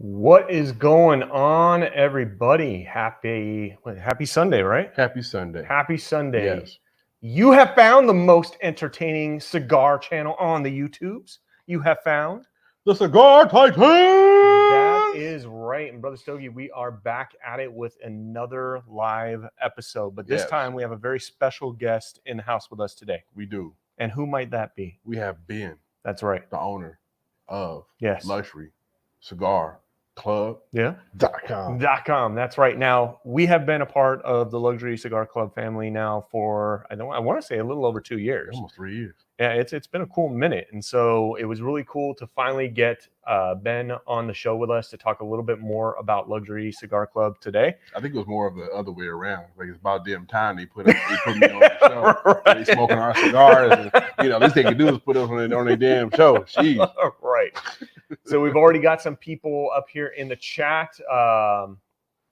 What is going on, everybody? Happy Sunday, right? Happy Sunday. Happy Sunday. Yes. You have found the most entertaining cigar channel on the YouTubes. You have found The Cigar Titan. that is right. And Brother Stogie, we are back at it with another live episode. But this Yes. time we have a very special guest in the house with us today. We do. And who might that be? We have Ben, That's right. the owner of Yes. Luxury Cigar Club. Yeah. .com. .com. That's right. Now we have been a part of the Luxury Cigar Club family now for I want to say a little over 2 years. Almost 3 years. Yeah, it's been a cool minute, and so it was really cool to finally get Ben on the show with us to talk a little bit more about Luxury Cigar Club today. I think it was more of the other way around. Like it's about damn time they put me on the show. Right. They smoking our cigars, and at least they can do is put us on their damn show. Jeez. Right. So we've already got some people up here in the chat.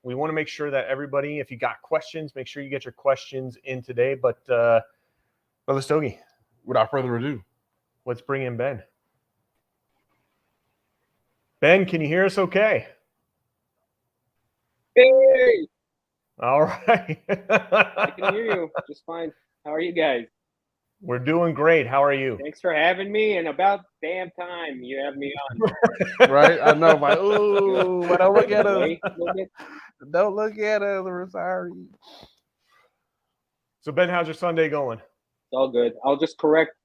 We want to make sure that everybody, if you got questions, make sure you get your questions in today. But Brother Stogie, Without further ado, let's bring in Ben. Ben, can you hear us okay? Hey! All right. I can hear you just fine. How are you guys? We're doing great. How are you? Thanks for having me, and about damn time you have me on. right? I know, but ooh, don't look at us. Wait, look at- Don't look at us. We're sorry. So Ben, how's your Sunday going? It's all good. I'll just correct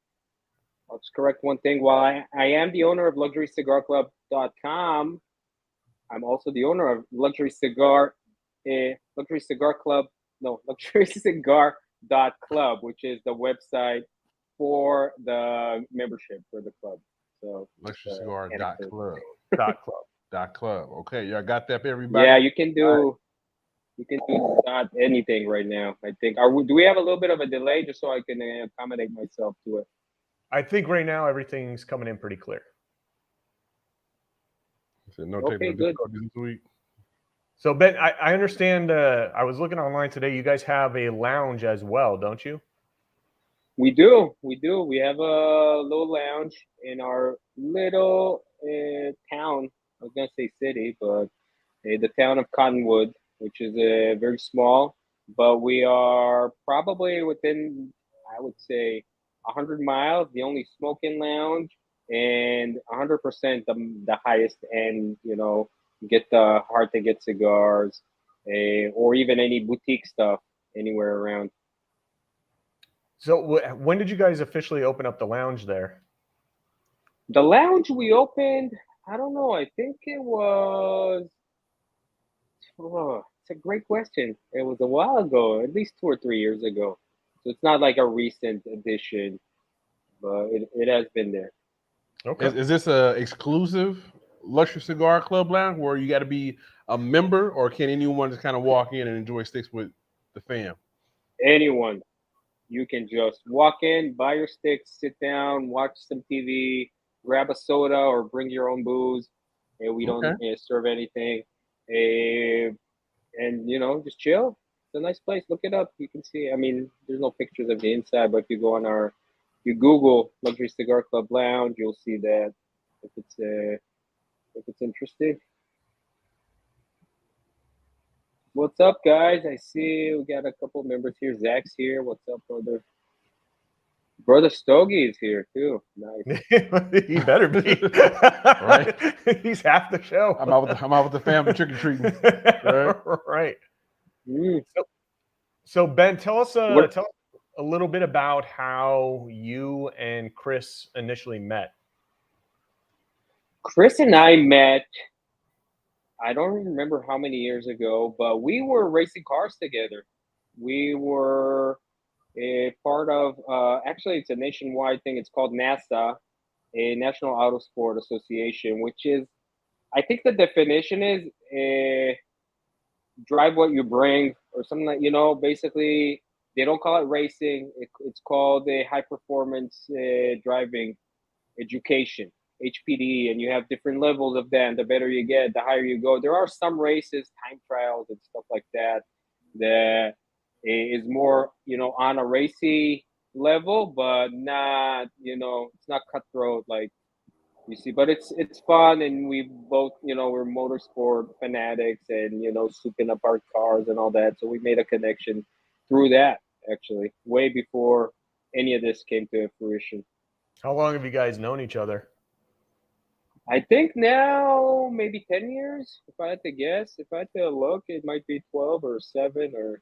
one thing. While I am the owner of LuxuryCigarClub.com, I'm also the owner of Luxury Cigar Club. No, LuxuryCigar.club, which is the website for the membership for the club. So LuxuryCigar.club. .club. Okay, y'all got that, everybody? Yeah, you can do not anything right now. I think. Do we have a little bit of a delay just so I can accommodate myself to it? I think right now everything's coming in pretty clear. So no Okay, technical good. difficulties this week. So Ben, I understand. I was looking online today. You guys have a lounge as well, don't you? We do. We have a little lounge in our little town. I was gonna say city, but the town of Cottonwood, which is very small. But we are probably within, I would say, 100 miles, the only smoking lounge, and 100% the highest end. Get the hard to get cigars, or even any boutique stuff anywhere around. So when did you guys officially open up the lounge there? The lounge we opened, I don't know. I think it was. Oh, it's a great question. It was a while ago, at least 2 or 3 years ago. So it's not like a recent addition, but it has been there. Okay. Is this a exclusive Luxury Cigar Club lounge where you got to be a member, or can anyone just kind of walk in and enjoy sticks with the fam? Anyone, you can just walk in, buy your sticks, sit down, watch some TV, grab a soda, or bring your own booze. And we don't serve anything. And just chill. It's a nice place. Look it up. You can see. I mean, there's no pictures of the inside, but if you go on you Google Luxury Cigar Club Lounge, you'll see that. If it's interesting. What's up, guys? I see we got a couple members here. Zach's here. What's up, brother? Brother Stogie is here too. Nice. He better be. Right. He's half the show. I'm out with the family trick or treating. Right. Mm. So Ben, tell us a little bit about how you and Chris initially met. Chris and I met, I don't remember how many years ago, but we were racing cars together. We were a part of, actually, it's a nationwide thing. It's called NASA, a National Auto Sport Association, which is, I think the definition is drive what you bring, or something like, basically, they don't call it racing. It's called a high performance driving education, HPD, and you have different levels of that. And the better you get, the higher you go. There are some races, time trials and stuff like that is more, on a racy level, but not, it's not cutthroat like You see, but it's fun, and we both, we're motorsport fanatics, and souping up our cars and all that. So we made a connection through that, actually, way before any of this came to fruition. How long have you guys known each other? I think now maybe 10 years. If I had to guess, if I had to look, it might be 12 or 7 or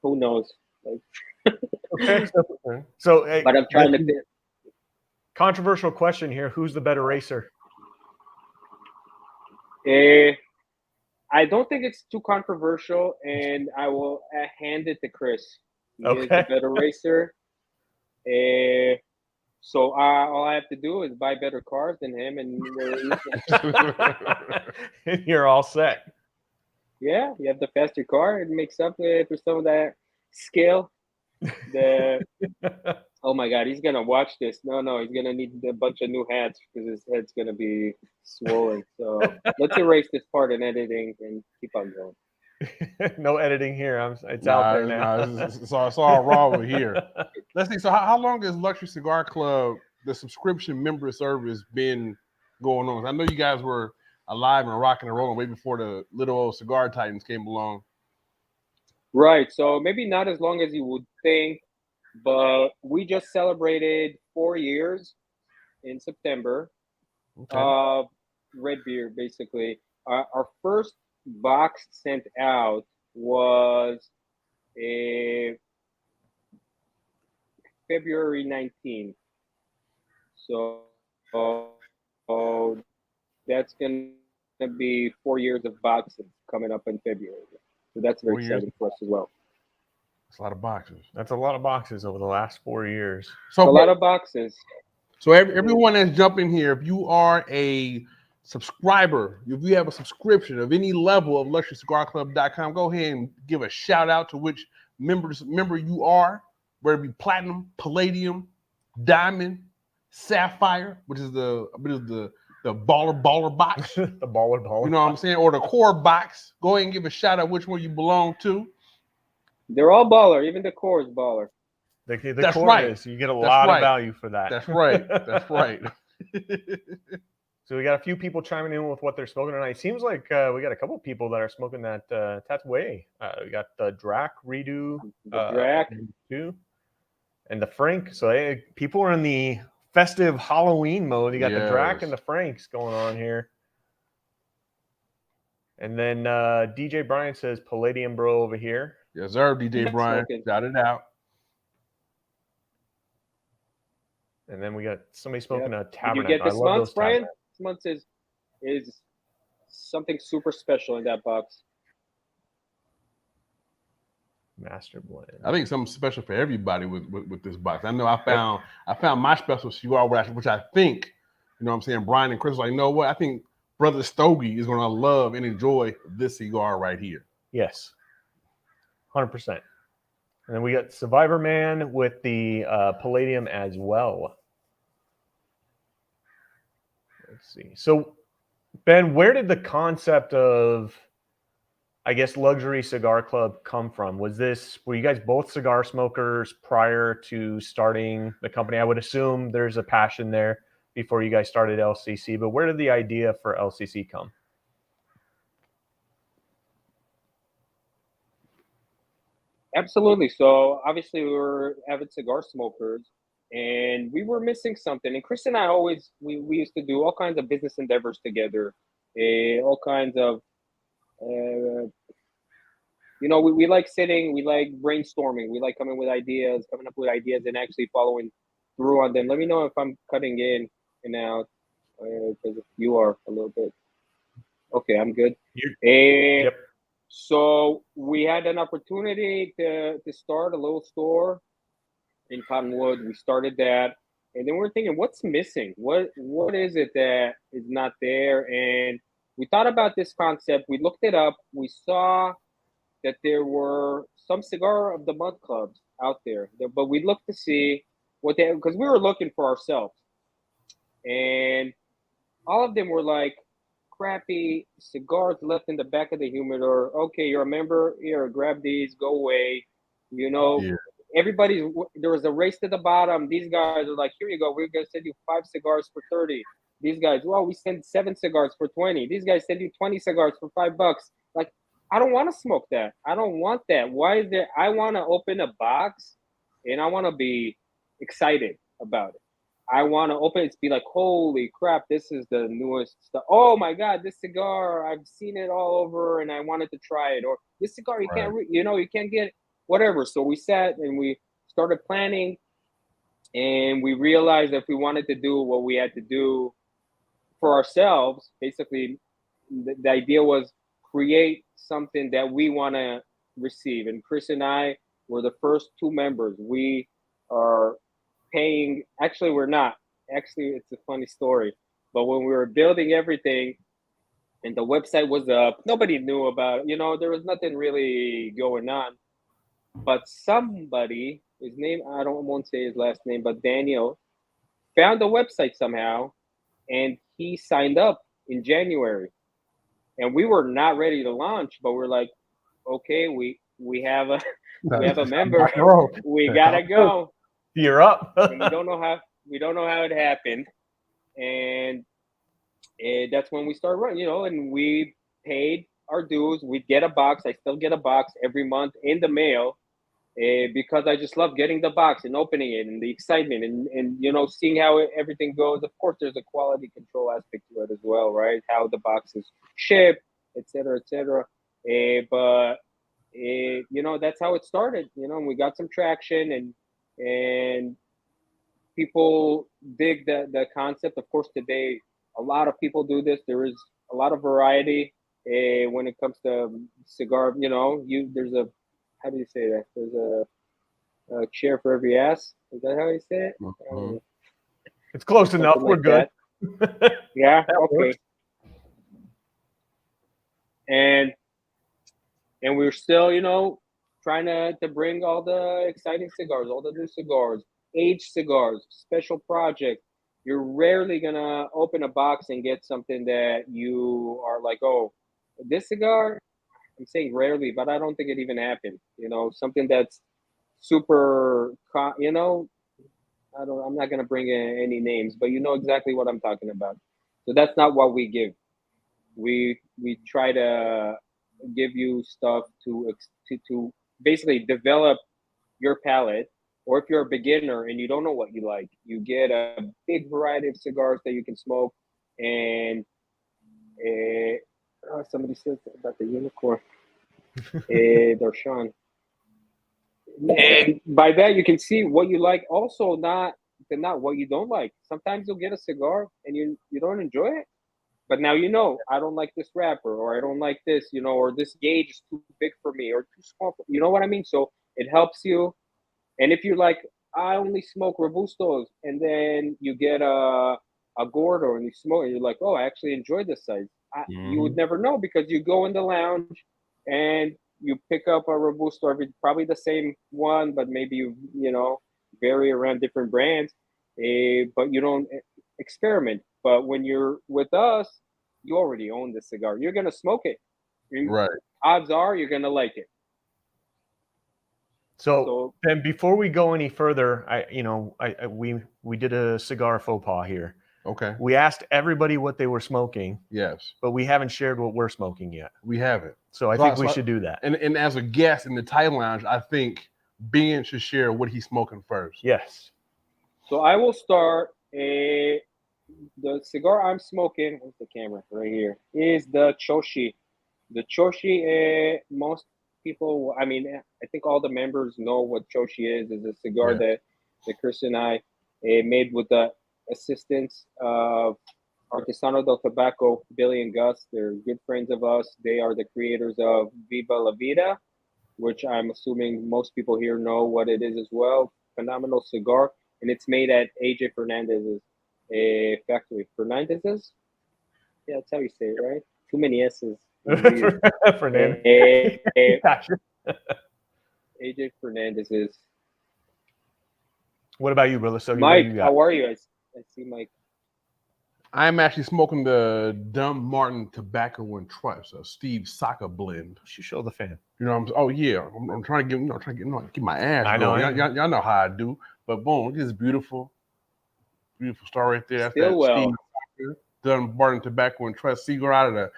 who knows. Like, Okay. So but I'm trying to think. controversial question here: who's the better racer? I don't think it's too controversial, and I will hand it to Chris. He is the Okay. better racer. So all I have to do is buy better cars than him, and we're And you're all set. yeah. You have the faster car. It makes up for some of that skill. The oh my God, he's gonna watch this. No, he's gonna need a bunch of new hats because his head's gonna be swollen. So let's erase this part in editing and keep on going. No editing here. It's Nah, out there now. it's all raw over here. Let's see. So how long has Luxury Cigar Club, the subscription member service, been going on? I know you guys were alive and rocking and rolling way before the little old cigar titans came along. Right. So maybe not as long as you would think, but we just celebrated 4 years in September. Okay. Red beer, basically. Our first box sent out was a February 19th. So that's going to be 4 years of boxes coming up in February. So that's very 4 years. exciting for us as well. It's a lot of boxes. That's a lot of boxes over the last 4 years. It's a lot of boxes. So everyone that's jumping here, if you are a subscriber, if you have a subscription of any level of LuxuryCigarClub.com, go ahead and give a shout out to which member you are, whether it be platinum, palladium, diamond, sapphire, which is the baller box. The baller. You know what I'm saying? Or the core box. Go ahead and give a shout out which one you belong to. They're all baller. Even the core is baller. The That's core right. is, you get a That's lot right. of value for that. That's right. That's right. So we got a few people chiming in with what they're smoking tonight. It seems like we got a couple people that are smoking that Tatway. We got the Drac Redo, The Drac. too, and the Frank. So people are in the festive Halloween mode. You got the Drac and the Franks going on here. And then DJ Brian says Palladium Bro over here. Yes, sir, DJ Brian. Shout it out. And then we got somebody smoking a Tabernet. Did you get this month, Brian? This month is something super special in that box. Master blend. I think something special for everybody with this box. I know I found my special cigar, which I think, you know what I'm saying, Brian and Chris was like, you know what? I think Brother Stogie is going to love and enjoy this cigar right here. Yes. 100%. And then we got Survivor Man with the Palladium as well. Let's see. So, Ben, where did the concept of, I guess, Luxury Cigar Club come from? Were you guys both cigar smokers prior to starting the company? I would assume there's a passion there before you guys started LCC, but where did the idea for LCC come? Absolutely. So obviously we were avid cigar smokers, and we were missing something. And Chris and I always we used to do all kinds of business endeavors together, all kinds of we like sitting, we like brainstorming, we like coming up with ideas, and actually following through on them. Let me know if I'm cutting in and out, because you are a little bit. Okay, I'm good. Yep. So we had an opportunity to start a little store in Cottonwood. We started that, and then we're thinking, what's missing? What is it that is not there? And we thought about this concept. We looked it up. We saw that there were some cigar of the month clubs out there, but we looked to see what they, because we were looking for ourselves, and all of them were like crappy cigars left in the back of the humidor. Okay, you're a member. Here, grab these. Go away. Yeah. there was a race to the bottom. These guys are like, here you go, we're gonna send you 5 cigars for 30. These guys, well, we send 7 cigars for 20. These guys send you 20 cigars for $5. Like, I don't want to smoke that. I don't want that. Why is there? I want to open a box, and I want to be excited about it. I want to open it to be like, holy crap, this is the newest stuff. Oh my God, this cigar, I've seen it all over and I wanted to try it. Or this cigar, you can't, you can't get whatever. So we sat and we started planning, and we realized that if we wanted to do what we had to do for ourselves, basically the idea was create something that we want to receive. And Chris and I were the first 2 members. We are paying, actually we're not, actually it's a funny story, but when we were building everything and the website was up, nobody knew about it, there was nothing really going on, but somebody, his name, won't say his last name, but Daniel found the website somehow, and he signed up in January, and we were not ready to launch, but we're like, okay, we have a member, we gotta go. You're up. And we don't know how it happened, and that's when we started running, and we paid our dues. We'd get a box. I still get a box every month in the mail, because I just love getting the box and opening it and the excitement and seeing how everything goes. Of course, there's a quality control aspect to it as well, right? How the box is shipped, et cetera, et cetera. But that's how it started. And we got some traction, and people dig the concept. Of course, today a lot of people do this. There is a lot of variety when it comes to cigar. There's a, how do you say that? There's a chair for every ass. Is that how you say it? Mm-hmm. It's close enough. We're good. Yeah. Okay. And we're still, trying to bring all the exciting cigars, all the new cigars, aged cigars, special projects. You're rarely gonna open a box and get something that you are like, oh, this cigar. I'm saying rarely, but I don't think it even happened. Something that's super. I'm not gonna bring in any names, but you know exactly what I'm talking about. So that's not what we give. We try to give you stuff to basically develop your palate. Or if you're a beginner and you don't know what you like, you get a big variety of cigars that you can smoke. And somebody said about the unicorn. Darshan. And by that you can see what you like, also not what you don't like. Sometimes you'll get a cigar and you don't enjoy it, but now I don't like this wrapper, or I don't like this, or this gauge is too big for me or too small for, you know what I mean? So it helps you. And if you're like, I only smoke Robustos, and then you get a Gordo and you smoke and you're like, oh, I actually enjoy this size. You would never know, because you go in the lounge and you pick up a Robusto, probably the same one, but maybe you vary around different brands, but you don't experiment. But when you're with us, you already own the cigar. You're gonna smoke it. Right. Odds are you're gonna like it. So then, before we go any further, we did a cigar faux pas here. Okay. We asked everybody what they were smoking. Yes. But we haven't shared what we're smoking yet. We haven't. So I think we should do that. And as a guest in the Thai Lounge, I think Ben should share what he's smoking first. Yes. So I will start. The cigar I'm smoking, where's the camera? Right here, is the Choshi. The Choshi, most people, I think all the members know what Choshi is. Is a cigar that Chris and I made with the assistance of Artesano del Tobacco, Billy and Gus. They're good friends of us. They are the creators of Viva La Vida, which I'm assuming most people here know what it is as well. Phenomenal cigar. And it's made at AJ Fernandez's factory. Fernandez's? Yeah, that's how you say it, right? Too many S's. Fernandez. AJ Fernandez's. What about you, brother? So Mike, how are you? I see Mike. I'm actually smoking the Dumb Martin Tobacco and Trust, a Steve Saka blend. You should show the fan. You know, I'm trying to get my ass I know, going. Y'all know how I do. But boom, look at this beautiful star right there. That's that Stillwell. Steve Saka, Dumb Martin Tobacco and Trust cigar out of the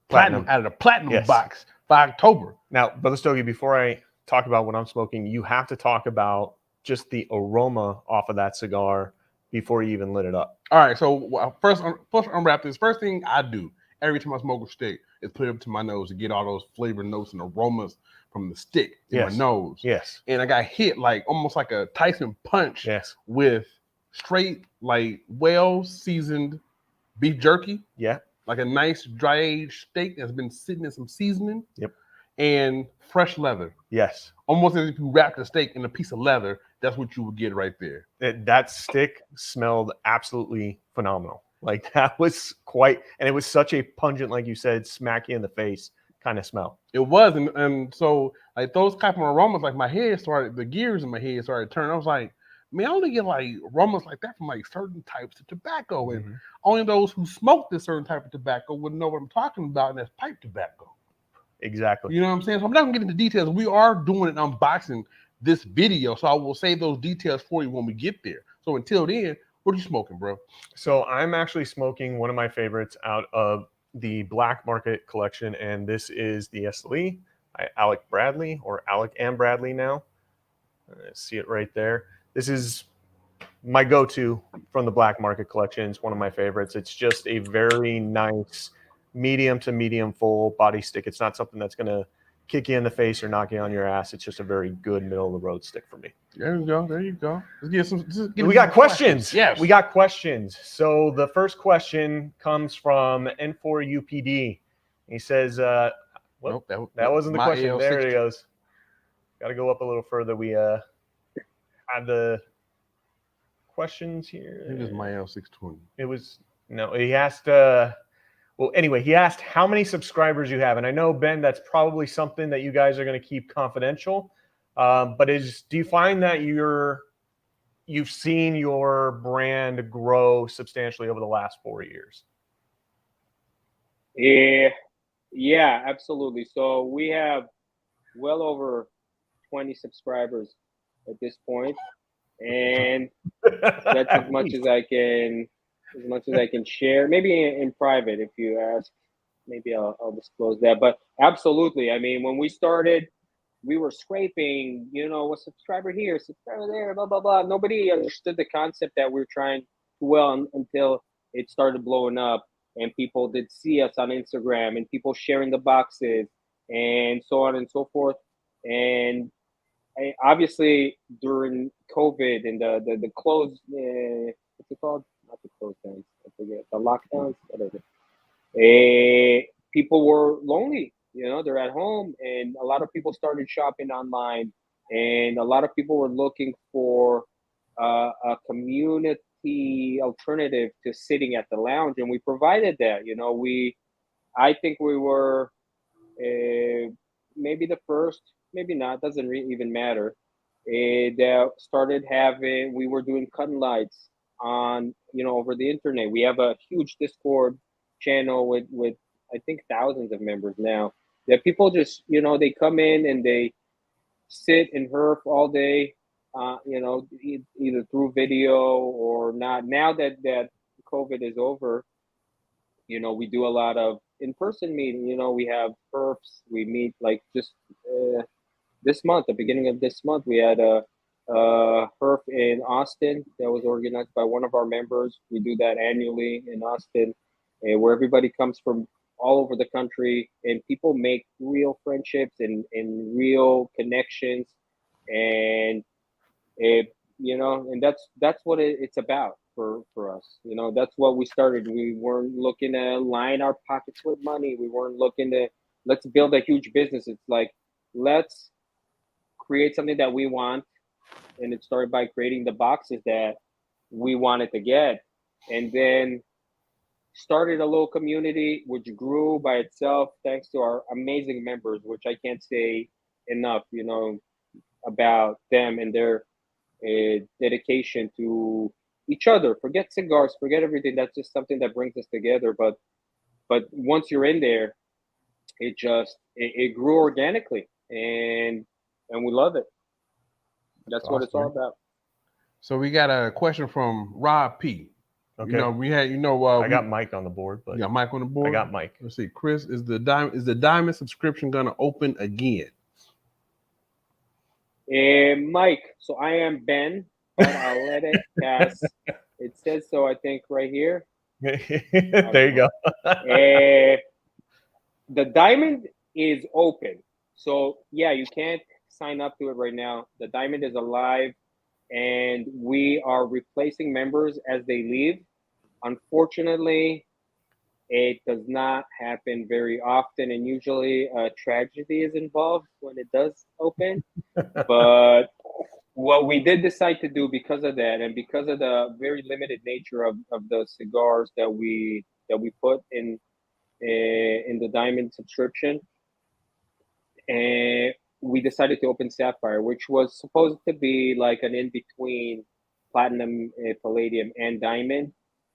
Platinum. out of the platinum Yes. box for October. Now, Brother Stogie, before I talk about what I'm smoking, you have to talk about just the aroma off of that cigar before you even lit it up. All right, so first unwrap this. First thing I do every time I smoke a stick is put it up to my nose to get all those flavor notes and aromas from the stick in my nose. Yes. And I got hit like almost like a Tyson punch Yes. with straight, like well-seasoned beef jerky. Yeah. Like a nice dry-aged steak that's been sitting in some seasoning. Yep. And fresh leather. Yes. Almost as if you wrapped a steak in a piece of leather. That's what you would get right there. That stick smelled absolutely phenomenal. Like that was quite, and it was such a pungent, like you said, smack you in the face kind of smell. It was, and so like those type of aromas, like the gears in my head started turning. I was like, man, I only get like aromas like that from like certain types of tobacco, and only those who smoke this certain type of tobacco would know what I'm talking about, and that's pipe tobacco. Exactly. You know what I'm saying? So I'm not gonna get into details. We are doing an unboxing this video, so I will save those details for you when we get there. So until then, what are you smoking, bro? So I'm actually smoking one of my favorites out of the Black Market collection, and this is the SLE, Alec Bradley, or Alec and Bradley now. See it right there. This is my go-to from the Black Market collection. It's one of my favorites. It's just a very nice medium to medium full body stick. It's not something that's going to kick you in the face or knock you on your ass. It's just a very good middle of the road stick for me. There you go. There you go. We got questions. Yes. We got questions. So the first question comes from N4UPD. He says, nope, that wasn't the question. AL There it goes. Got to go up a little further. We had the questions here. I think it's my L620. It was, no, he asked, well, anyway, he asked how many subscribers you have. And I know, Ben, that's probably something that you guys are going to keep confidential. But do you find that you've seen your brand grow substantially over the last 4 years? Yeah, absolutely. So we have well over 20 subscribers at this point, and that's as much as I can share. Maybe in private, if you ask, maybe I'll disclose that. But absolutely, I mean, when we started, we were scraping, a subscriber here, subscriber there, blah, blah, blah. Nobody understood the concept that we're trying to until it started blowing up and people did see us on Instagram and people sharing the boxes and so on and so forth. And obviously during COVID and the close, what's it called? Not the close downs, I forget, the lockdowns, whatever. People were lonely. They're at home, and a lot of people started shopping online, and a lot of people were looking for a community alternative to sitting at the lounge, and we provided that. I think we were maybe the first, maybe not, doesn't even matter. That started we were doing cutting lights on, over the internet. We have a huge Discord channel with I think thousands of members now, that people just, they come in and they sit and herp all day, either through video or not. Now that COVID is over, we do a lot of in-person meeting. We have herps. We meet like just this month, the beginning of this month, we had a herp in Austin that was organized by one of our members. We do that annually in Austin, where everybody comes from all over the country, and people make real friendships and real connections, and and that's what it's about for us. That's what we started. We weren't looking to line our pockets with money. We weren't looking to let's build a huge business. It's like, let's create something that we want, and it started by creating the boxes that we wanted to get, and then started a little community which grew by itself thanks to our amazing members, which I can't say enough, about them and their dedication to each other. Forget cigars, forget everything. That's just something that brings us together. But once you're in there, it grew organically, and we love it. That's what it's all about. So we got a question from Rob P. Okay. You know, we had, I got Mike on the board, but you got Mike on the board. I got Mike. Let's see, Chris, is the diamond subscription gonna open again? Mike, so I am Ben, but I'll let it pass. It says so, I think, right here. There you go. The diamond is open. So yeah, you can't sign up to it right now. The diamond is alive, and we are replacing members as they leave. Unfortunately, it does not happen very often, and usually a tragedy is involved when it does open. But what we did decide to do because of that, and because of the very limited nature of the cigars that we put in the diamond subscription, and we decided to open Sapphire, which was supposed to be like an in-between platinum, palladium, and diamond.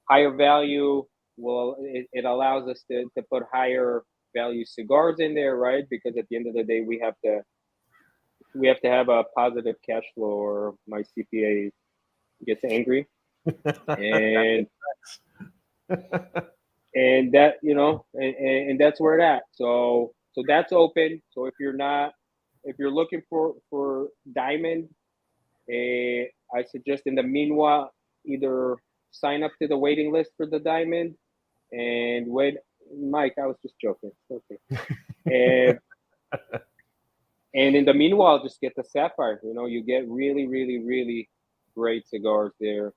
Higher value, well, it allows us to put higher value cigars in there, right? Because at the end of the day, we have to have a positive cash flow, or my CPA gets angry. And and that, and that's where it at. So that's open. So if you're looking for diamond, I suggest in the meanwhile either sign up to the waiting list for the diamond and wait. Mike, I was just joking. Okay. And in the meanwhile, just get the Sapphire. You get really, really, really great cigars there,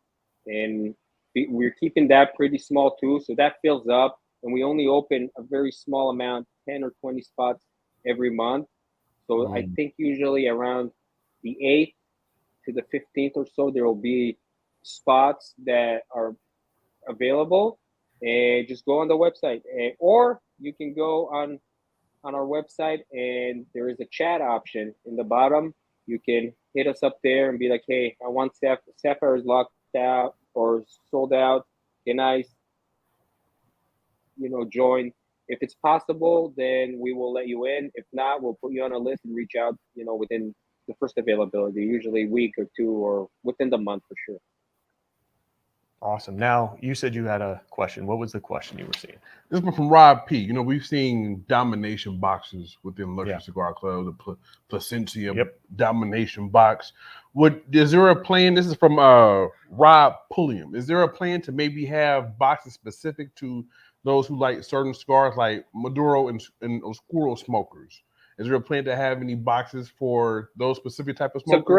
and we're keeping that pretty small too, so that fills up. And we only open a very small amount, 10 or 20 spots every month. So I think usually around the 8th to the 15th or so, there will be spots that are available. And just go on the website, or you can go on our website, and there is a chat option in the bottom. You can hit us up there and be like, hey, I want Sapphire is locked out or sold out. Can I, join? If it's possible, then we will let you in. If not, we'll put you on a list and reach out, within the first availability, usually a week or two, or within the month for sure. Awesome. Now, you said you had a question. What was the question you were seeing? This one from Rob P. We've seen domination boxes within Luxury Cigar Club, the Placencia domination box. Is there a plan? This is from Rob Pulliam. Is there a plan to maybe have boxes specific to those who like certain cigars, like Maduro and Oscuro smokers? Is there a plan to have any boxes for those specific type of smokers? It's a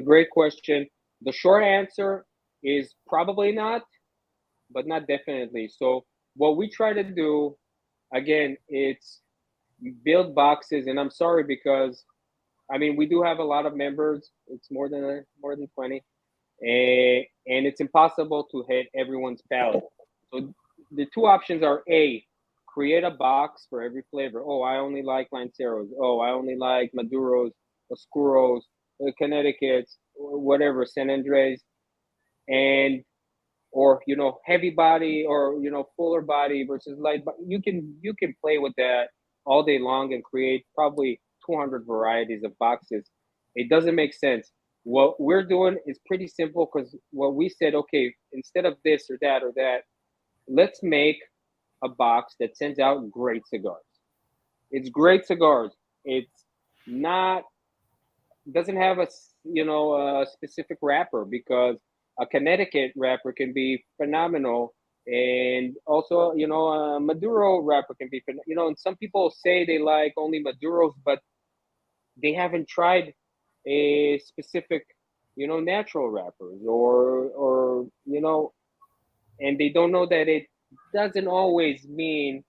great question. The short answer is probably not, but not definitely. So what we try to do, again, it's build boxes. And I'm sorry, because we do have a lot of members. It's more than 20, and it's impossible to hit everyone's palate. So the two options are: A, create a box for every flavor. Oh, I only like Lanceros. Oh, I only like Maduros, Oscuros, Connecticut's, whatever, San Andres. And or heavy body, or fuller body versus light body. You can play with that all day long and create probably 200 varieties of boxes. It doesn't make sense. What we're doing is pretty simple, because what we said, okay, instead of this or that, let's make a box that sends out great cigars. It's great cigars. It's not, doesn't have a specific wrapper, because a Connecticut wrapper can be phenomenal, and also a Maduro wrapper can be and some people say they like only Maduros, but they haven't tried a specific natural wrappers, or and they don't know that it doesn't always mean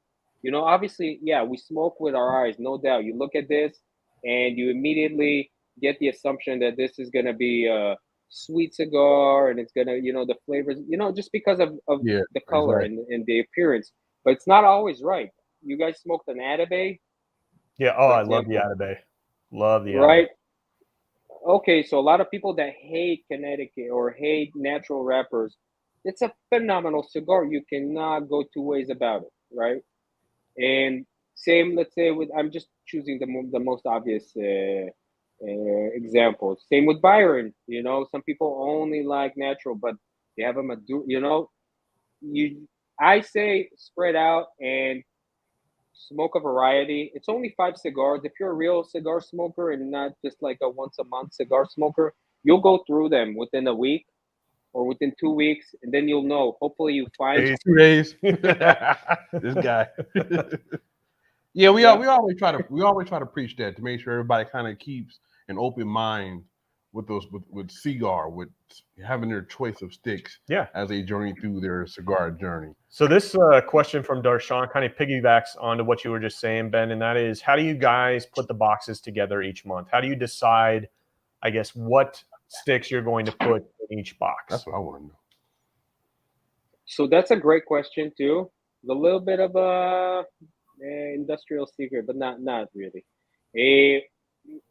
obviously, we smoke with our eyes, no doubt. You look at this and you immediately get the assumption that this is going to be a sweet cigar, and it's going to the flavors just because of the color, exactly. and the appearance. But it's not always right. You guys smoked an Atabey? Yeah. Oh, I love the Atabey. Love the right Atabey. okay, so a lot of people that hate Connecticut or hate natural wrappers, it's a phenomenal cigar. You cannot go two ways about it, right? And same, let's say with I'm just choosing the most obvious example. Same with Byron. You know, some people only like natural, but they have a Maduro. You know, you I say spread out and smoke a variety. It's only 5 cigars. If you're a real cigar smoker and not just like a once a month cigar smoker, you'll go through them within a week or within 2 weeks, and then you'll know. Hopefully, you find. 2 days. This guy. Yeah, we always try to preach that to make sure everybody kind of keeps an open mind with those with cigar, with having their choice of sticks as they journey through their cigar journey. So this question from Darshan kind of piggybacks onto what you were just saying, Ben, and that is, how do you guys put the boxes together each month? How do you decide, I guess, what sticks you're going to put in each box? That's what I want to know. So that's a great question too. A little bit of a industrial secret, but not really.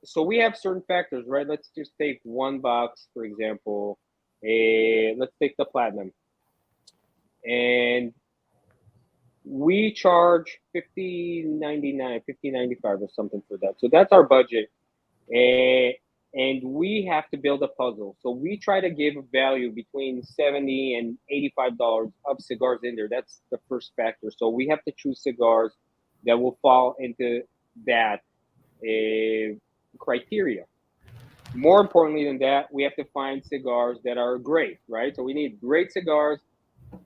So we have certain factors, right? Let's just take one box, for example. Let's take the platinum, and we charge $50.99, $50.95 or something for that. So that's our budget, and we have to build a puzzle. So we try to give a value between $70 and $85 of cigars in there. That's the first factor. So we have to choose cigars that will fall into that criteria. More importantly than that, we have to find cigars that are great, right? So we need great cigars,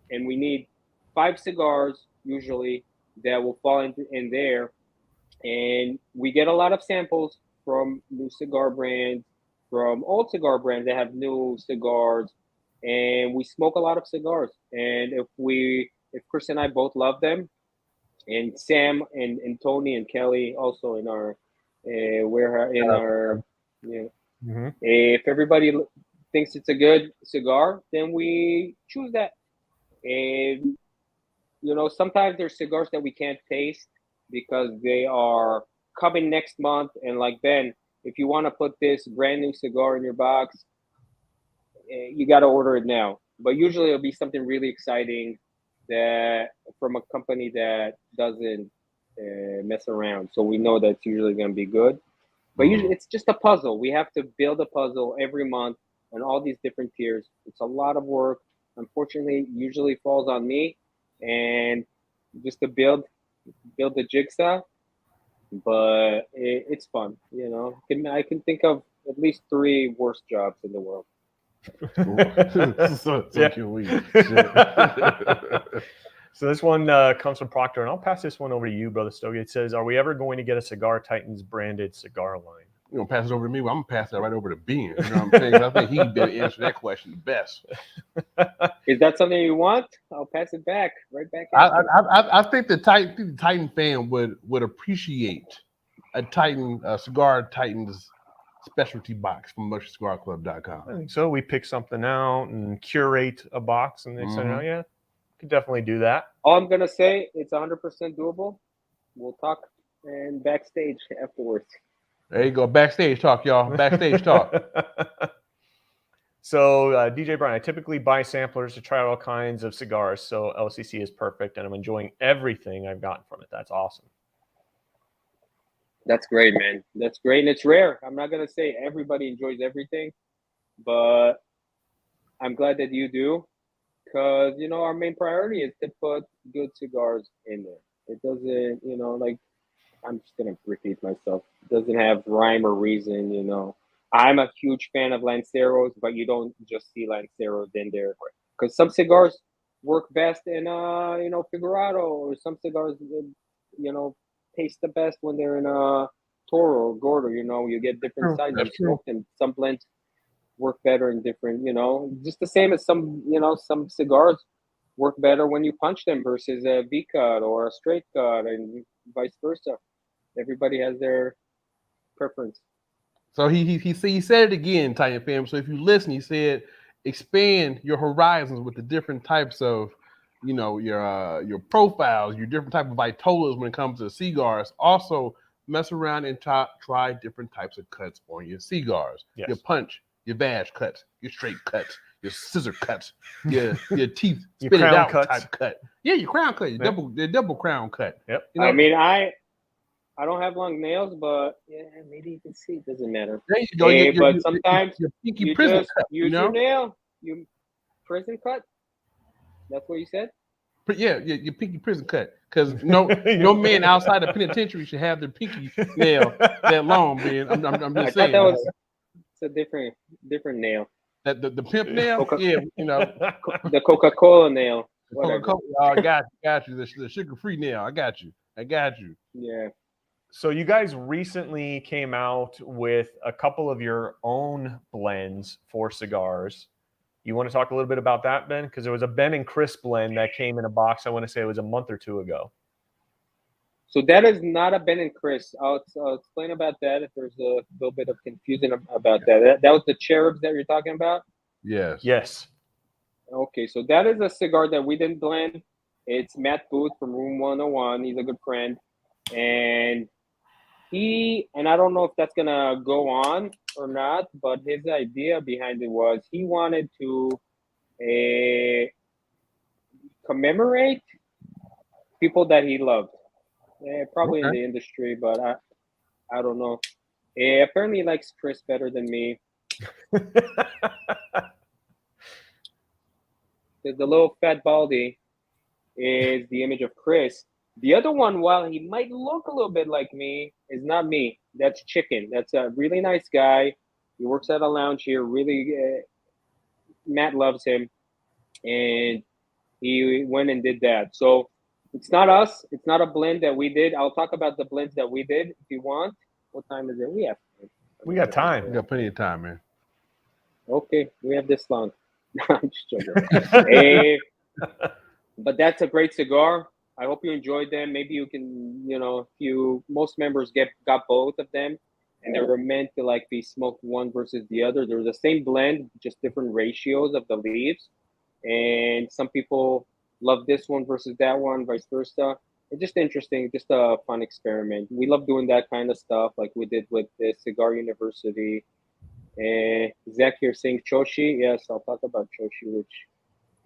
and we need 5 cigars usually that will fall in there. And we get a lot of samples from new cigar brands, from old cigar brands that have new cigars, and we smoke a lot of cigars. And if Chris and I both love them, and Sam and Tony and Kelly also in our warehouse in our if everybody thinks it's a good cigar, then we choose that. And you know, sometimes there's cigars that we can't taste because they are coming next month. And like Ben, if you want to put this brand new cigar in your box, you got to order it now. But usually it'll be something really exciting that from a company that doesn't mess around. So we know that's usually going to be good. But usually it's just a puzzle. We have to build a puzzle every month on all these different tiers. It's a lot of work. Unfortunately, usually falls on me, and just to build the jigsaw. But it's fun, you know. I can think of at least 3 worst jobs in the world. So this one comes from Proctor, and I'll pass this one over to you, Brother Stogie. It says, are we ever going to get a Cigar Titans branded cigar line? You're going to pass it over to me? Well, I'm going to pass that right over to Ben. You know what I'm saying? I think he'd better answer that question the best. Is that something you want? I'll pass it back. Right back. I think the Titan fan would appreciate a Cigar Titans specialty box from LuxuryCigarClub.com. I think so. We pick something out and curate a box, and they send it out. Yeah, could definitely do that. All I'm gonna say, it's 100% doable. We'll talk and backstage afterwards. There you go, backstage talk, y'all. Backstage talk. So DJ Brian, I typically buy samplers to try out all kinds of cigars. So LCC is perfect, and I'm enjoying everything I've gotten from it. That's awesome. That's great, man. That's great, and it's rare. I'm not gonna say everybody enjoys everything, but I'm glad that you do, because you know our main priority is to put good cigars in there. It doesn't, you know, like I'm just gonna repeat myself. It doesn't have rhyme or reason, you know. I'm a huge fan of Lanceros, but you don't just see Lanceros in there, because some cigars work best in you know, Figurado, or some cigars, you know, taste the best when they're in a Toro or Gordo. You know, you get different sizes smoked, and some blends work better in different, you know, just the same as some, you know, some cigars work better when you punch them versus a V cut or a straight cut, and vice versa. Everybody has their preference. So he said it again, Titan fam. So if you listen, he said expand your horizons with the different types of, you know, your profiles, your different type of vitolas when it comes to cigars. Also, mess around and try different types of cuts on your cigars. Yes. Your punch, your badge cuts, your straight cuts, your scissor cuts, your teeth Your spit it crown out cuts. type cut. Yeah, your crown cut, your double crown cut. Yep. You know, I mean, I don't have long nails, but yeah, maybe you can see. It doesn't matter. there you go. But sometimes your pinky you prison just cut. use You know, your nail. You prison cut. That's what you said. yeah, your pinky prison cut. Because no man outside the penitentiary should have their pinky nail that long, man. I'm I just thought saying. that was it's a different nail. That the pimp nail, Coca- yeah, you know, The Coca-Cola nail. Whatever. Coca-Cola. Oh, got you. The sugar-free nail. I got you. Yeah. So you guys recently came out with a couple of your own blends for cigars. You want to talk a little bit about that, Ben? Because there was a Ben and Chris blend that came in a box. I want to say it was a month or two ago. So that is not a Ben and Chris. I'll explain about that if there's a little bit of confusion about that. That was the cherubs that you're talking about? Yes. Yes. Okay, so that is a cigar that we didn't blend. It's Matt Booth from Room 101. He's a good friend. And I don't know if that's going to go on or not, but his idea behind it was he wanted to commemorate people that he loved. Probably in the industry, but I don't know. Apparently, he likes Chris better than me. The little fat baldy is the image of Chris. The other one, while he might look a little bit like me, is not me. That's Chicken. That's a really nice guy. He works at a lounge here. Really, Matt loves him, and he went and did that. So it's not us. It's not a blend that we did. I'll talk about the blends that we did if you want. What time is it? We got time. We got plenty of time, man. Okay, we have this long. I'm just joking. But that's a great cigar. I hope you enjoyed them. Maybe you can, most members got both of them, and they were meant to like be smoked one versus the other. They're the same blend, just different ratios of the leaves. And some people love this one versus that one, vice versa. It's just interesting, just a fun experiment. We love doing that kind of stuff, like we did with the Cigar University. And Zach here saying Choshi. Yes, I'll talk about Choshi, which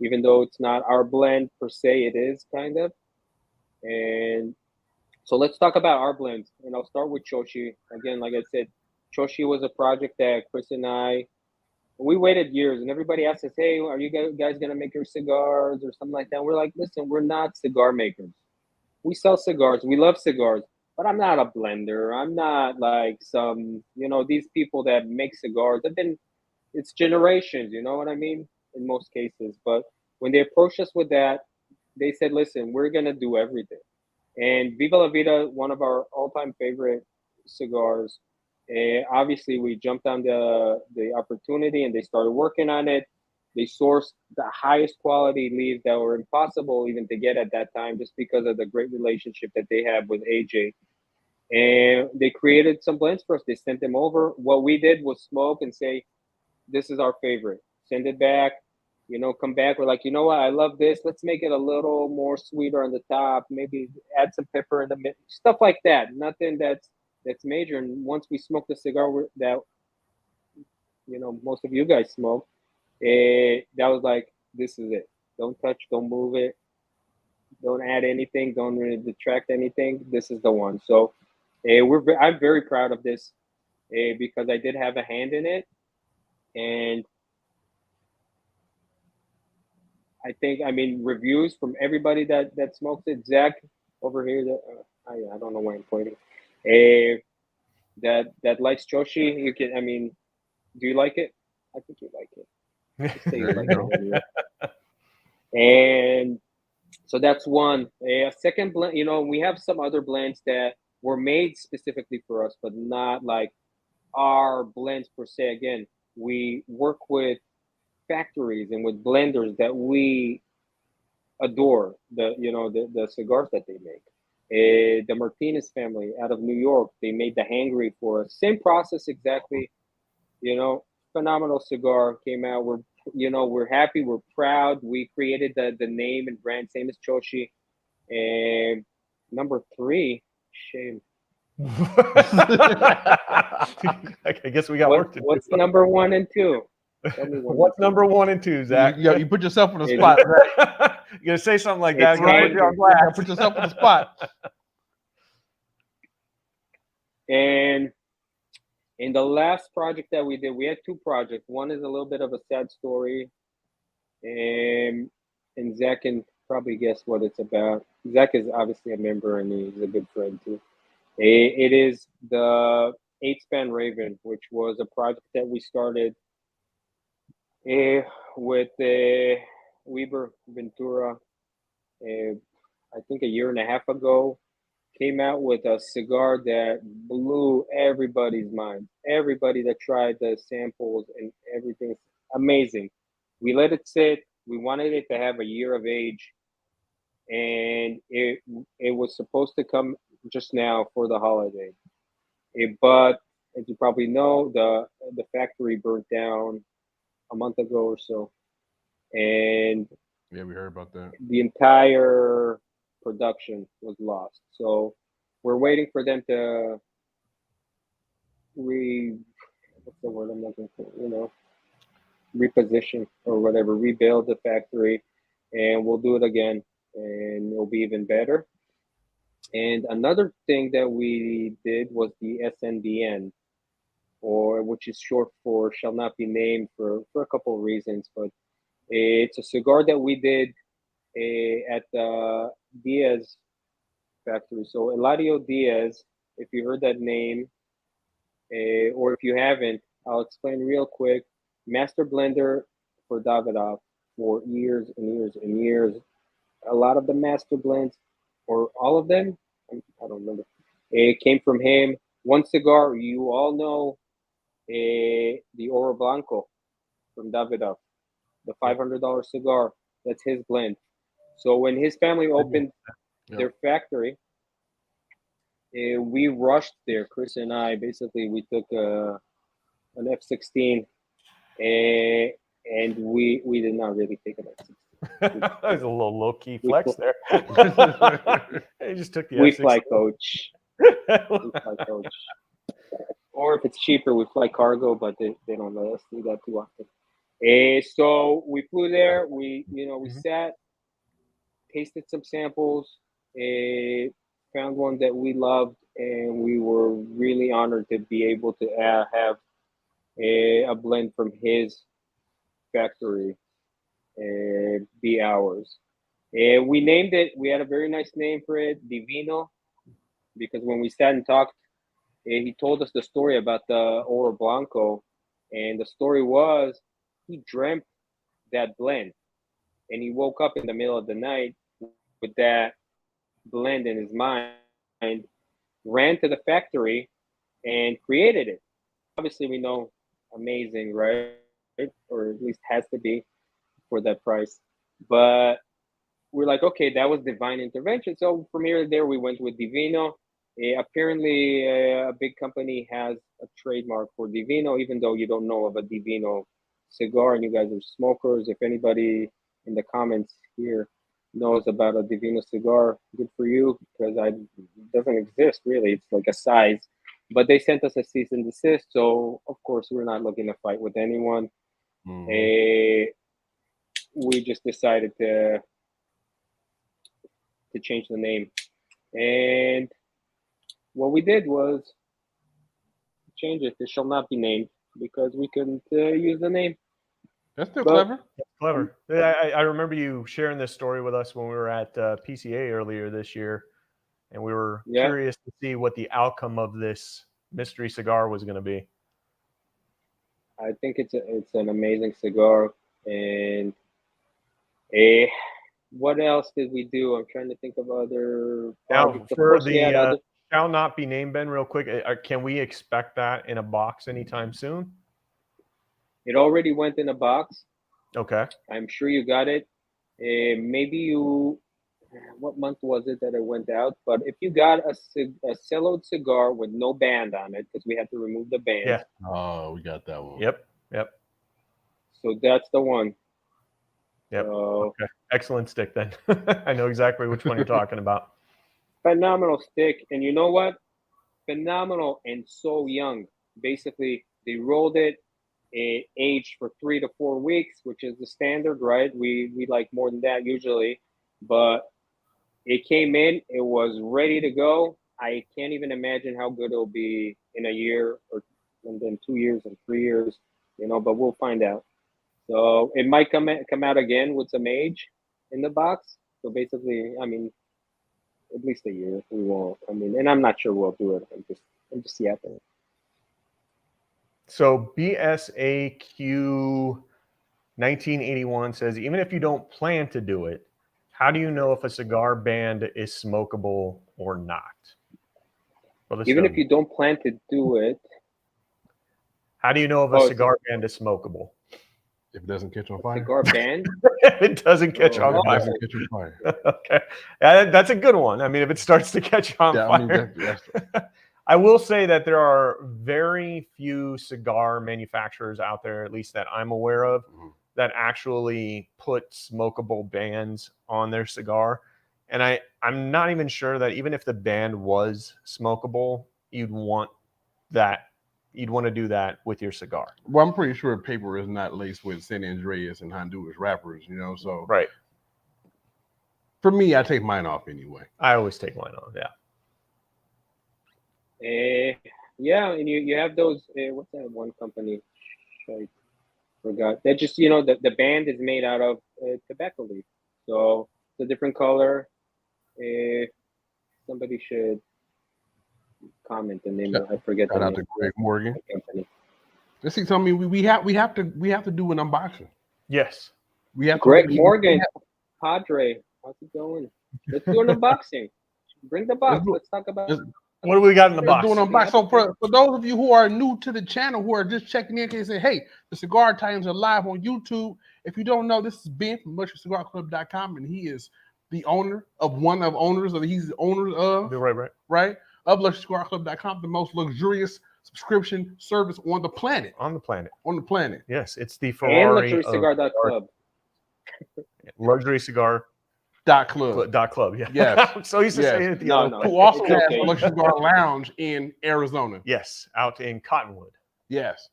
even though it's not our blend per se, it is kind of. And so let's talk about our blends. And I'll start with Choshi. Again, like I said, Choshi was a project that Chris and I, we waited years, and everybody asked us, hey, are you guys going to make your cigars or something like that? We're like, listen, we're not cigar makers. We sell cigars. We love cigars, but I'm not a blender. I'm not like some, these people that make cigars. It's generations, you know what I mean? In most cases. But when they approached us with that, they said, listen, we're going to do everything. And Viva La Vida, one of our all-time favorite cigars, obviously we jumped on the opportunity and they started working on it. They sourced the highest quality leaves that were impossible even to get at that time just because of the great relationship that they have with AJ. And they created some blends for us. They sent them over. What we did was smoke and say, this is our favorite. Send it back. Come back. We're like, you know what? I love this. Let's make it a little more sweeter on the top. Maybe add some pepper in the middle. Stuff like that. Nothing that's major. And once we smoke the cigar that, most of you guys smoke, that was like, this is it. Don't touch. Don't move it. Don't add anything. Don't really detract anything. This is the one. So I'm very proud of this because I did have a hand in it. And I think, reviews from everybody that smokes it. Zach over here, I don't know where I'm pointing. That likes Choshi. You can, do you like it? I think you like it. Just say you like it anyway. And so that's one. A second blend, we have some other blends that were made specifically for us, but not like our blends per se. Again, we work with factories and with blenders that we adore, the cigars that they make. The Martinez family out of New York, they made the Hangry for us. Same process exactly. Phenomenal cigar came out. We're happy. We're proud. We created the name and brand, same as Choshi. And number 3, shame. I guess we got work to do. What's number 1 and 2? Tell me What's number 1 and 2, Zach? You put yourself on the It's- spot. You're gonna say something like that? It's Gonna put handy. you on You blast. gotta put yourself on the spot. And in the last project that we did, we had 2 projects. One is a little bit of a sad story, and Zach can probably guess what it's about. Zach is obviously a member, and he's a good friend too. It is the 8-span Raven, which was a project that we started with Weber Ventura, I think a year and a half ago. Came out with a cigar that blew everybody's mind. Everybody that tried the samples and everything, amazing. We let it sit. We wanted it to have a year of age, and it was supposed to come just now for the holiday. But as you probably know, the factory burnt down a month ago or so, and Yeah, we heard about that. the entire production was lost. So we're waiting for them to what's the word I'm looking for? Reposition or whatever, rebuild the factory, and we'll do it again, and it'll be even better. And another thing that we did was the SNDN, or which is short for shall not be named for a couple of reasons, but it's a cigar that we did at the Diaz factory. So Eladio Diaz, if you heard that name, or if you haven't, I'll explain real quick. Master blender for Davidoff for years and years and years. A lot of the master blends, or all of them, I don't remember. It came from him. One cigar you all know, the Oro Blanco from Davidoff, the $500 cigar. That's his blend. So when his family opened their factory, we rushed there. Chris and I basically we took an F-16, and we did not really take an F-16. That was a little low key flex there. He just took the We F-16. fly coach. We fly coach. Or if it's cheaper, we fly cargo, but they don't let us do that too often. So we flew there. We sat, tasted some samples, found one that we loved, and we were really honored to be able to have a blend from his factory be ours. We named it. We had a very nice name for it, Divino, because when we sat and talked, he told us the story about the Oro Blanco, and the story was he dreamt that blend, and he woke up in the middle of the night with that blend in his mind, ran to the factory, and created it. Obviously, we know amazing, right? Or at least has to be for that price. But we're like, okay, that was divine intervention. So from here to there, we went with Divino. Apparently, a big company has a trademark for Divino, even though you don't know of a Divino cigar and you guys are smokers. If anybody in the comments here knows about a Divino cigar, good for you, because it doesn't exist really. It's like a size. But they sent us a cease and desist, so of course we're not looking to fight with anyone. We just decided to change the name, and what we did was change it. It shall not be named because we couldn't use the name. That's still clever. Clever. I remember you sharing this story with us when we were at PCA earlier this year, and we were curious to see what the outcome of this mystery cigar was going to be. I think it's an amazing cigar, and what else did we do? I'm trying to think of other projects. Now, for the shall not be named, Ben, real quick, can we expect that in a box anytime soon? It already went in a box. Okay. I'm sure you got it. Maybe what month was it that it went out? But if you got a celloed cigar with no band on it, because we had to remove the band. Yeah. Oh, we got that one. Yep. So that's the one. Yep. Okay. Excellent stick then. I know exactly which one you're talking about. Phenomenal stick. And you know what? phenomenal and so young. Basically, they rolled it. It aged for 3 to 4 weeks, which is the standard, right? We like more than that usually, but it came in. It was ready to go. I can't even imagine how good it'll be in a year, or and then 2 years and 3 years, but we'll find out. So it might come out again with some age in the box. So basically, I mean, at least a year. We won't. I mean, and I'm not sure we'll do it. I'm just yapping. So BSAQ 1981 says, even if you don't plan to do it, how do you know if a cigar band is smokable or not? Well, Even if you don't plan to do it, how do you know if a cigar band is smokable? If it doesn't catch on fire. Cigar band? If it doesn't catch on It fire. doesn't catch on fire. Okay. That's a good one. I mean, if it starts to catch on Yeah, fire. I mean, I will say that there are very few cigar manufacturers out there, at least that I'm aware of, that actually put smokable bands on their cigar. And I'm not even sure that even if the band was smokable, you'd want to do that with your cigar. Well, I'm pretty sure paper is not laced with San Andreas and Honduras wrappers, so. Right. For me, I take mine off anyway. I always take mine off, yeah. Yeah, and you have those, what's that one company? I forgot. That just, the band is made out of tobacco leaf. So it's a different color. Somebody should comment the name. I forget the Shout out name. to Greg Morgan. Company. Let's see. So I mean, we have to do an unboxing. Yes. We have Greg Morgan, Padre. How's it going? Let's do an unboxing. Bring the box. Let's talk about. What do we got in the box? Doing unboxing. So for those of you who are new to the channel, who are just checking in, can say, hey, the Cigar Titans are live on YouTube. If you don't know, this is Ben from LuxuryCigarClub.com, and he is the owner of he's the owner of right of LuxuryCigarClub.com, the most luxurious subscription service on the planet. On the planet. Yes, it's the Ferrari and LuxuryCigar.club. LuxuryCigar.club. Yeah. Yes. So used to say it. Who also has a Luxury Cigar Lounge in Arizona. Yes, out in Cottonwood. Yes.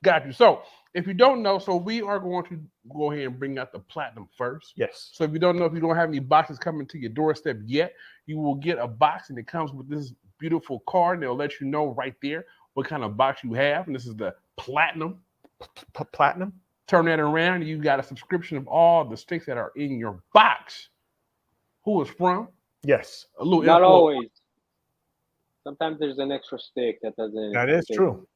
Got you. So if you don't know, so we are going to go ahead and bring out the Platinum first. Yes. So if you don't know, if you don't have any boxes coming to your doorstep yet, you will get a box, and it comes with this beautiful card. And they'll let you know right there what kind of box you have. And this is the Platinum. Platinum? Turn that around, you got a subscription of all the sticks that are in your box. Who is from? Yes. Not always. Sometimes there's an extra stick that doesn't. That is true.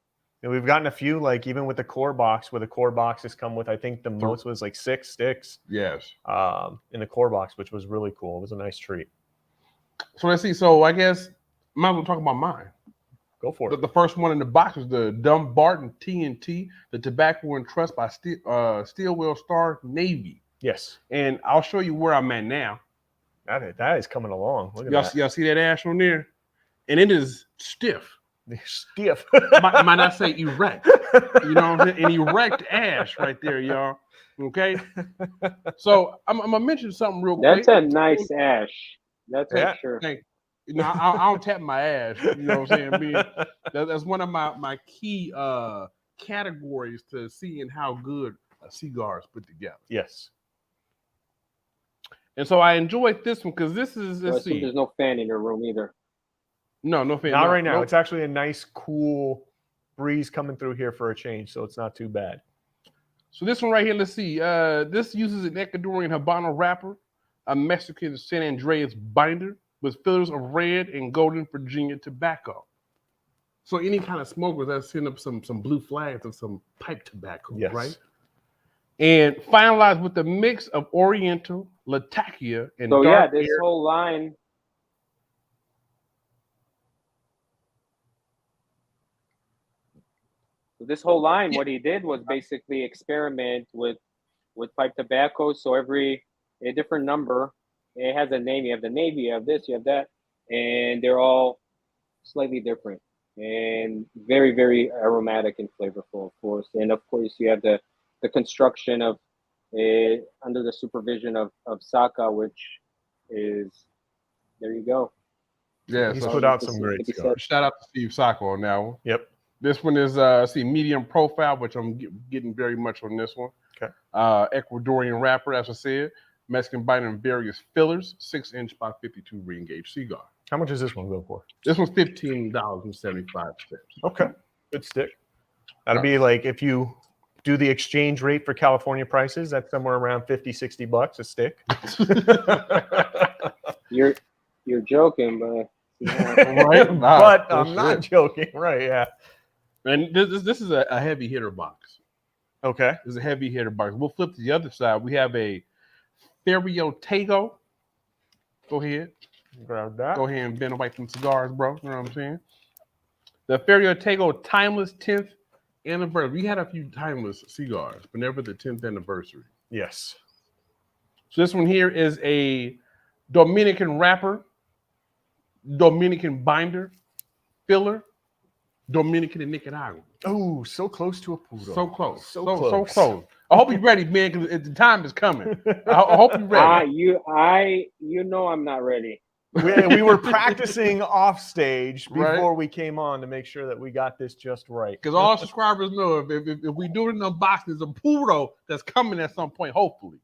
And we've gotten a few, like even with the core box, where the core boxes come with, I think the most was like 6 sticks. Yes. In the core box, which was really cool. It was a nice treat. So let's see. So I guess might as well talk about mine. Go for it. The first one in the box is the Dumbarton TNT, the Tobacco and Trust by Stillwell Star Navy. Yes. And I'll show you where I'm at now. That is coming along. Look at that. Y'all see that ash on there? And it is stiff. Stiff. might not say erect. You know what I'm saying? An erect ash right there, y'all. Okay? So I'm going to mention something real quick. That's a nice ash. That's for sure. Thank you. I don't tap my ass. You know what I'm saying? That's one of my key categories to seeing how good a cigar is put together. Yes. And so I enjoyed this one because this is. There's no fan in your room either. No fan. Not right now. Nope. It's actually a nice, cool breeze coming through here for a change, so it's not too bad. So this one right here, let's see. This uses an Ecuadorian Habano wrapper, a Mexican San Andreas binder, with fillers of red and golden Virginia tobacco. So any kind of smokers that's send up some blue flags of some pipe tobacco, yes. Right? And finalized with a mix of Oriental, Latakia, and dark this whole line. This whole line, what he did was basically experiment with pipe tobacco. So a different number. It has a name. You have the Navy, you have this, you have that, and they're all slightly different and very, very aromatic and flavorful, of course. And of course, you have the construction of under the supervision of Saka, which is, there you go. Yeah, He's so put out some great cigars. shout out to Steve Sacco on that one. Yep. This one is medium profile, which I'm getting very much on this one. Okay. Ecuadorian wrapper, as I said. Mexican binder and various fillers. 6-inch by 52 ring gauge cigar. How much does this one go for? This one's $15.75. Okay. Good stick. That'll be like if you do the exchange rate for California prices, that's somewhere around $50-$60 a stick. You're joking, but Right? But I'm not joking. Right, yeah. And this is a heavy hitter box. Okay. This is a heavy hitter box. We'll flip to the other side. We have a Ferio Tego. Go ahead. Grab that. Go ahead and bend away some cigars, bro. You know what I'm saying? The Ferio Tego Timeless 10th anniversary. We had a few timeless cigars, but never the 10th anniversary. Yes. So this one here is a Dominican wrapper, Dominican binder, filler, Dominican and Nicaraguan. Oh, so close to a puro. So close. So So close. close. I hope you're ready, man, because the time is coming. I hope you're ready. you know I'm not ready. We were practicing off stage Right. before we came on to make sure that we got this just right. Because all subscribers know if we do it in the box, there's a puro that's coming at some point, hopefully.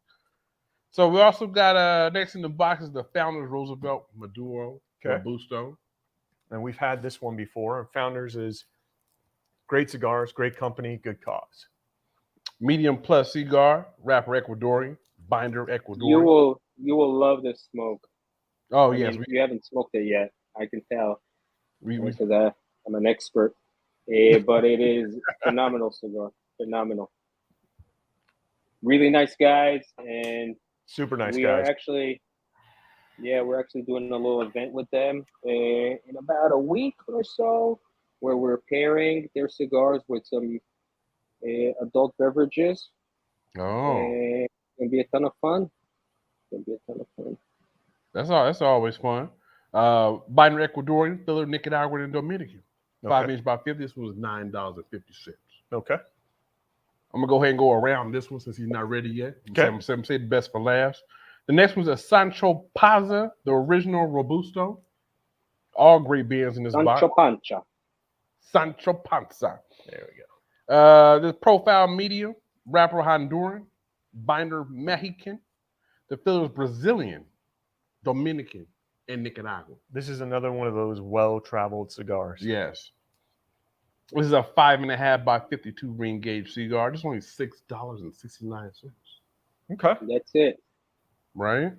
So we also got next in the box is the Founders Roosevelt Maduro Robusto. And we've had this one before. And Founders is great cigars, great company, good cause. Medium plus cigar, wrapper Ecuadorian, binder Ecuadorian. You will love this smoke. Oh I yes, mean, you haven't smoked it yet. I can tell we because I'm an expert. But it is phenomenal cigar. Phenomenal. Really nice guys, and super nice we guys. are actually, we're actually doing a little event with them in about a week or so, where we're pairing their cigars with some adult beverages. Oh, It's gonna be a ton of fun. that's always fun. Binder Ecuadorian, filler Nicaraguan and Dominican. 5-inch by 50. This one was $9.50. Okay. I'm gonna go ahead and go around this one since he's not ready yet. Okay. I'm saying the best for last. The next one's a Sancho Panza, the original Robusto. All great beers in this box. Sancho Panza. There we go. This profile medium, wrapper Honduran, binder Mexican. The filler is Brazilian, Dominican, and Nicaraguan. This is another one of those well-traveled cigars. Yes. This is a 5.5 by 52 ring gauge cigar. This is only $6.69. Okay. That's it. Right?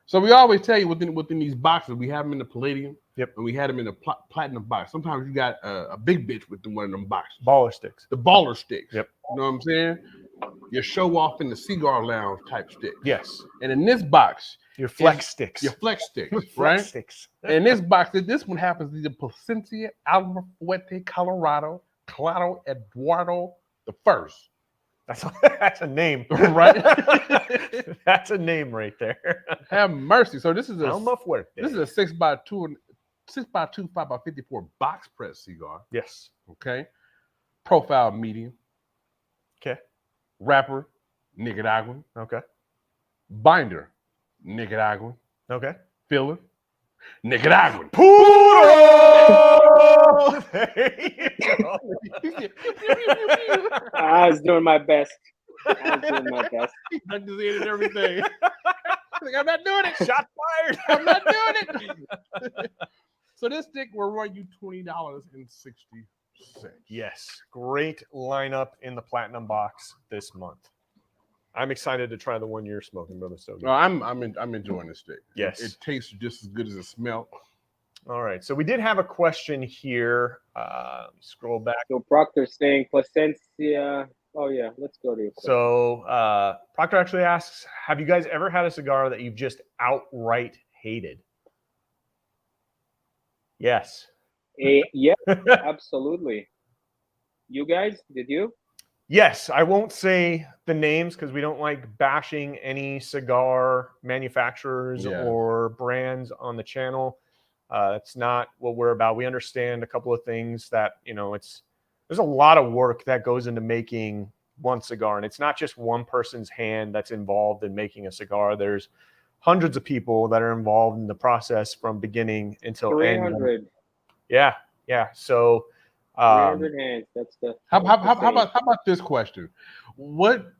So we always tell you within these boxes, we have them in the Palladium. Yep. And we had them in the Platinum box. Sometimes you got a big bitch with one of them boxes. Baller sticks. The baller sticks. Yep. You know what I'm saying? Your show off in the cigar lounge type sticks. Yes. And in this box, Your flex sticks. your flex sticks, Flex right? sticks. In this box, this one happens to be the Placencia Almafuerte, Colorado, Claro Eduardo the First. That's a name. Right? That's a name right there. Have mercy. So this is a Alma Fuerte. This is a 6x2 5x54 box press cigar. Yes. Okay. Profile medium. Okay. Wrapper, Nicaraguan. Okay. Binder, Nicaraguan. Okay. Filler, Nicaraguan. Puro! There you go. I was doing my best. I just ended everything. Like, I'm not doing it. Shot fired. I'm not doing it. So this stick will run you $20.60. Yes. Great lineup in the Platinum box this month. I'm excited to try the one you're smoking, Brother Stogie. No, I'm enjoying this stick. Yes. It tastes just as good as it smells. All right. So we did have a question here. Scroll back. So Proctor's saying Placencia. Oh yeah, let's go to your question. So Proctor actually asks, have you guys ever had a cigar that you've just outright hated? Yes. Yeah, absolutely. You guys, did you? Yes, I won't say the names because we don't like bashing any cigar manufacturers or brands on the channel. That's not what we're about. We understand a couple of things that, there's a lot of work that goes into making one cigar, and it's not just one person's hand that's involved in making a cigar. There's hundreds of people that are involved in the process from beginning until end. 300. Yeah. So 300 hands. That's the. How that's the saying. about this question? What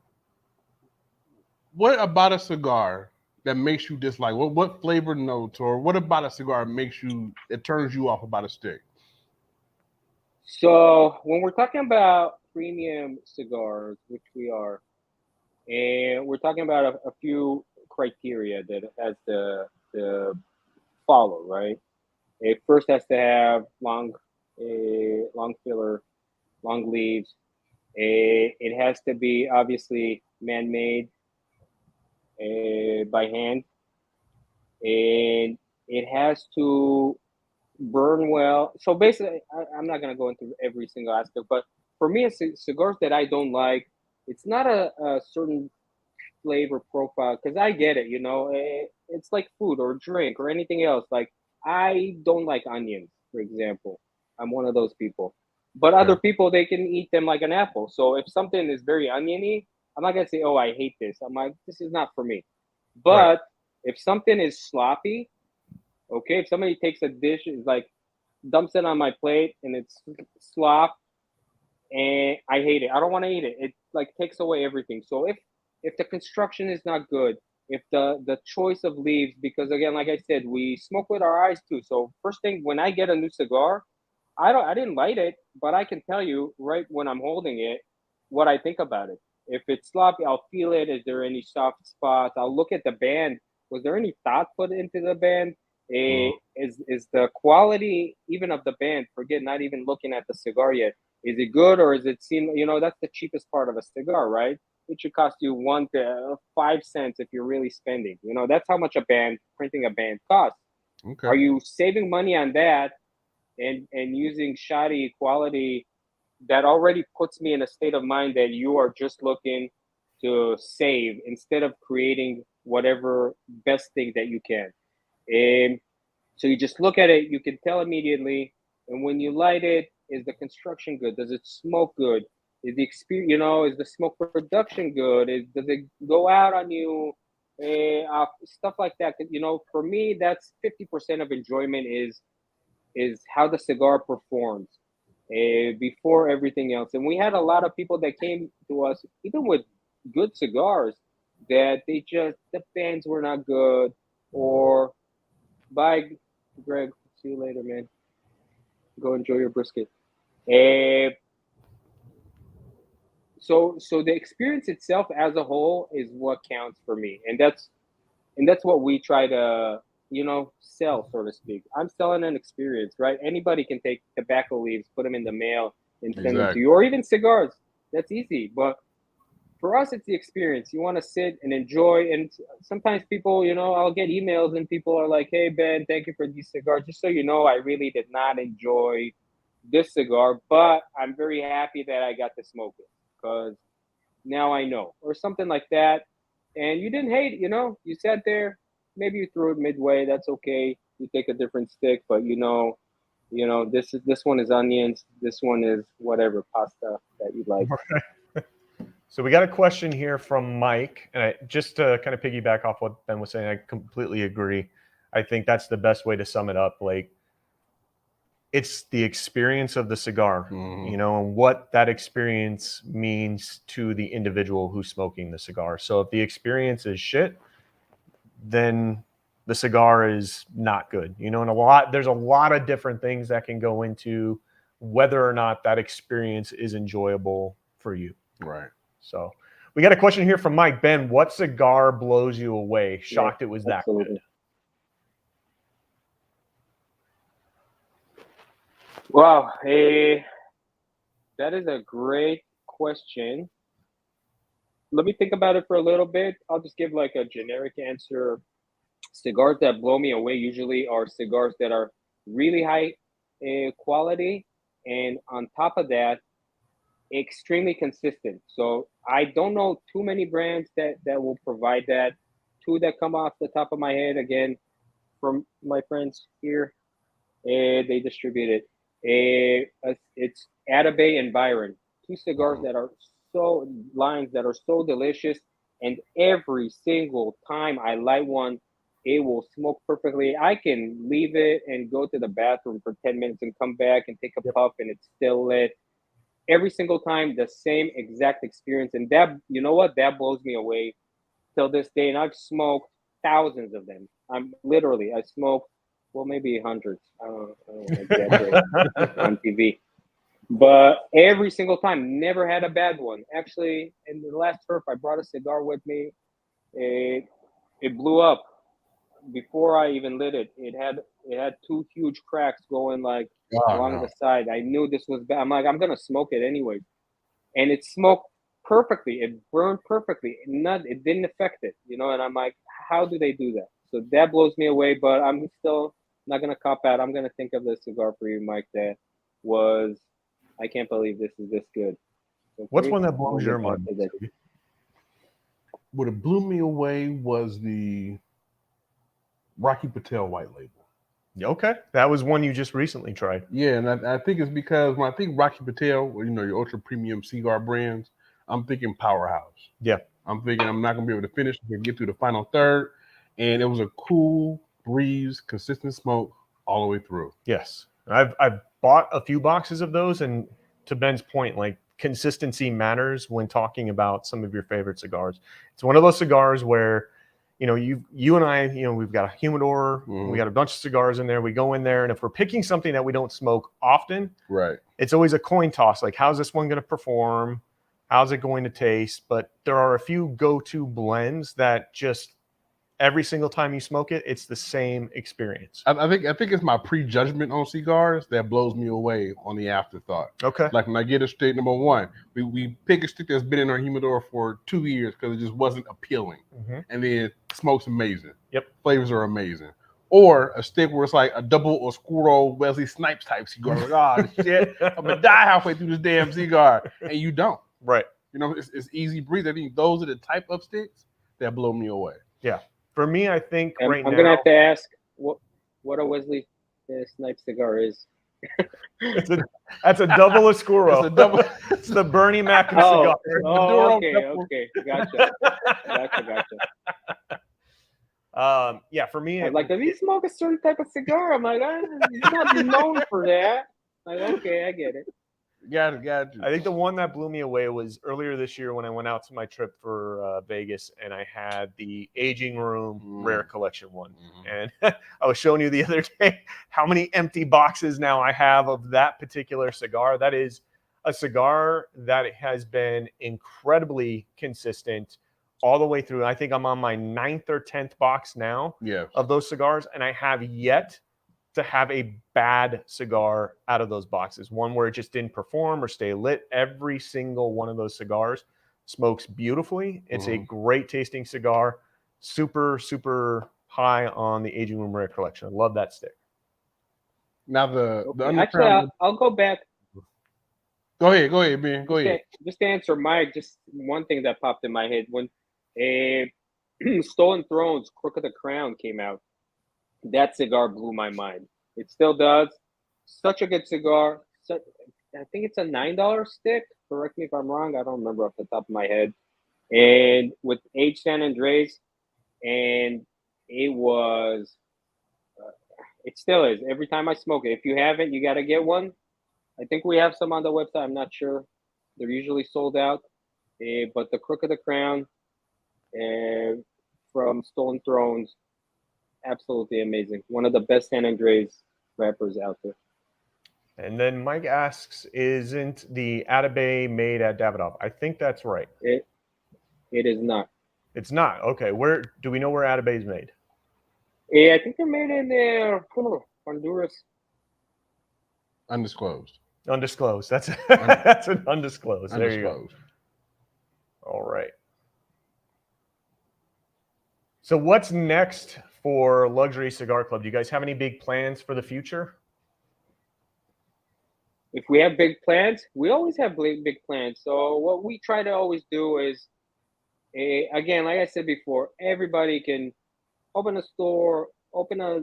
about a cigar that makes you dislike? What flavor notes or what about a cigar makes you it turns you off about a stick? So when we're talking about premium cigars, which we are, and we're talking about a few criteria that it has to follow, right? It first has to have long filler, long leaves. It has to be obviously man-made by hand, and it has to burn well. So basically, I'm not gonna go into every single aspect, but for me, cigars that I don't like, it's not a certain flavor profile because I get it. It's like food or drink or anything else. Like I don't like onions, for example. I'm one of those people. But other people, they can eat them like an apple. So if something is very oniony, I'm not gonna say, "Oh, I hate this." I'm like, "This is not for me." But if something is sloppy, okay, if somebody takes a dish, is like dumps it on my plate and it's slop, and I hate it. I don't want to eat it. It like takes away everything. So if the construction is not good, if the choice of leaves, because again, like I said, we smoke with our eyes too. So first thing when I get a new cigar, I didn't light it, but I can tell you right when I'm holding it what I think about it. If it's sloppy, I'll feel it. Is there any soft spots? I'll look at the band. Was there any thought put into the band? Is the quality even of the band? Forget not even looking at the cigar yet. Is it good or is it seem? That's the cheapest part of a cigar, right? It should cost you 1 to 5 cents if you're really spending. That's how much printing a band costs. Okay. Are you saving money on that and using shoddy quality that already puts me in a state of mind that you are just looking to save instead of creating whatever best thing that you can. And so you just look at it, you can tell immediately. And when you light it, is the construction good? Does it smoke good? Is the experience, is the smoke production good? Does it go out on you? Stuff like that. For me, that's 50% of enjoyment is how the cigar performs before everything else. And we had a lot of people that came to us, even with good cigars, that the bands were not good, or bye, Greg. See you later, man. Go enjoy your brisket. So the experience itself as a whole is what counts for me, and that's what we try to sell, so to speak. I'm selling an experience, right? Anybody can take tobacco leaves, put them in the mail, and send them to you, or even cigars. That's easy, but for us, it's the experience. You want to sit and enjoy. And sometimes people, I'll get emails and people are like, "Hey, Ben, thank you for these cigars. Just so you know, I really did not enjoy this cigar, but I'm very happy that I got to smoke it because now I know," or something like that. And you didn't hate, you sat there, maybe you threw it midway. That's okay. You take a different stick, but this one is onions. This one is whatever pasta that you like. So we got a question here from Mike, and just to kind of piggyback off what Ben was saying, I completely agree. I think that's the best way to sum it up. Like, it's the experience of the cigar, and what that experience means to the individual who's smoking the cigar. So if the experience is shit, then the cigar is not good. And there's a lot of different things that can go into whether or not that experience is enjoyable for you. Right. So we got a question here from Mike. Ben, what cigar blows you away? Shocked it was that good. Wow, that is a great question. Let me think about it for a little bit. I'll just give like a generic answer. Cigars that blow me away usually are cigars that are really high quality, and on top of that, extremely consistent. So I don't know too many brands that will provide that. Two that come off the top of my head, again, from my friends here, they distribute it. It's Atabey and Byron, two cigars that are lines that are so delicious, and every single time I light one, it will smoke perfectly. I can leave it and go to the bathroom for 10 minutes and come back and take a puff and it's still lit. Every single time, the same exact experience. And that, you know what? That blows me away till this day. And I've smoked thousands of them. I smoked, well, maybe hundreds. I don't exaggerate on TV. But every single time, never had a bad one. Actually, in the last turf, I brought a cigar with me. It blew up before I even lit it. It had two huge cracks going like along the side. I knew this was bad. I'm like, I'm gonna smoke it anyway, and it smoked perfectly. It burned perfectly. It didn't affect it, And I'm like, how do they do that? So that blows me away. But I'm still not gonna cop out. I'm gonna think of this cigar for you, Mike. That was, I can't believe this is this good. So What's one that blows your mind? What blew me away was the Rocky Patel white label. Okay, that was one you just recently tried. Yeah, and I think it's because when I think Rocky Patel, or your ultra premium cigar brands, I'm thinking powerhouse. Yeah, I'm thinking I'm not gonna be able to finish and get through the final third, and it was a cool breeze, consistent smoke all the way through. Yes, I've bought a few boxes of those, and to Ben's point, like consistency matters when talking about some of your favorite cigars. It's one of those cigars where you and I, we've got a humidor, we got a bunch of cigars in there. We go in there, and if we're picking something that we don't smoke often, right, it's always a coin toss. Like, how's this one going to perform? How's it going to taste? But there are a few go-to blends that just every single time you smoke it, it's the same experience. I think it's my prejudgment on cigars that blows me away on the afterthought. Okay. Like when I get a stick, number one, we pick a stick that's been in our humidor for 2 years because it just wasn't appealing. And then smoke's amazing. Yep. Flavors are amazing. Or a stick where it's like a double Oscuro Wesley Snipes type cigar. Like, oh shit, I'm gonna die halfway through this damn cigar. And you don't. Right. It's easy breeze. I think those are the type of sticks that blow me away. Yeah. For me, I think I'm now gonna have to ask what a Wesley Snipes cigar is. That's a double Oscuro. It's a double. It's the Bernie Mac cigar. Okay, gotcha. Yeah, for me, I'm like, does he smoke a certain type of cigar? I'm like, he's not known for that. Like, okay, I get it. Got you. I think the one that blew me away was earlier this year when I went out to my trip for Vegas, and I had the Aging Room Rare Collection one. And I was showing you the other day how many empty boxes now I have of that particular cigar. That is a cigar that has been incredibly consistent all the way through. I think I'm on my 9th or 10th box now of those cigars, and I have yet to have a bad cigar out of those boxes. One where it just didn't perform or stay lit. Every single one of those cigars smokes beautifully. It's a great tasting cigar. Super, super high on the Aging Room Rare Collection. I love that stick. Now actually, I'll go back. Go ahead, Ben. Go ahead. Just to answer Mike, just one thing that popped in my head when Stolen Thrones, Crook of the Crown came out. That cigar blew my mind. It still does. Such a good cigar. I think it's a $9 stick. Correct me if I'm wrong. I don't remember off the top of my head. And with aged San Andres, and it was, it still is. Every time I smoke it, if you haven't, you got to get one. I think we have some on the website. I'm not sure. They're usually sold out. But the Crook of the Crown from Stolen Thrones, absolutely amazing. One of the best San Andres wrappers out there. And then Mike asks, isn't the Atabey made at Davidoff? I think that's right. It is not. It's not. Okay. Where do we know where Atabey is made? Yeah, I think they're made in Honduras. Undisclosed. That's that's an undisclosed. There you go. All right. So what's next for Luxury Cigar Club? Do you guys have any big plans for the future? If we have big plans, we always have big plans. So what we try to always do is, again, like I said before, everybody can open a store, open a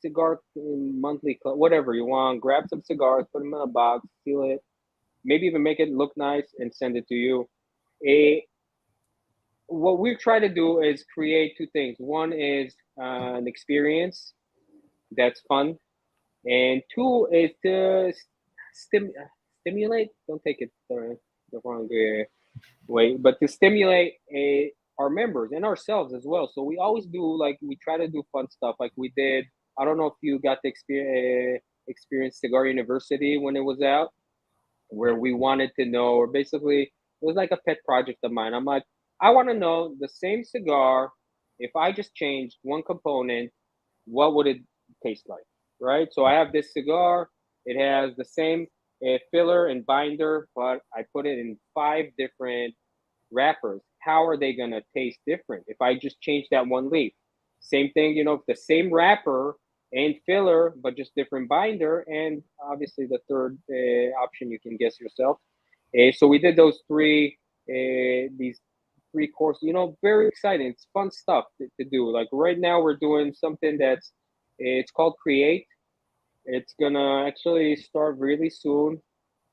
cigar monthly club, whatever you want. Grab some cigars, put them in a box, seal it, maybe even make it look nice and send it to you. what we try to do is create two things. One is an experience that's fun, and two is to stim- stimulate. Don't take it the wrong way, but to stimulate our members and ourselves as well. So we always do like we try to do fun stuff. Like we did. I don't know if you got to experience Cigar University when it was out, where we wanted to know, or basically it was like a pet project of mine. I'm like, I want to know the same cigar. If I just changed one component, what would it taste like? Right. So I have this cigar. It has the same filler and binder, but I put it in 5 different wrappers. How are they going to taste different if I just change that one leaf? Same thing, the same wrapper and filler, but just different binder. And obviously, the third option you can guess yourself. So we did these 3 courses. Very exciting. It's fun stuff to do. Like right now, we're doing something it's called Create. It's gonna actually start really soon.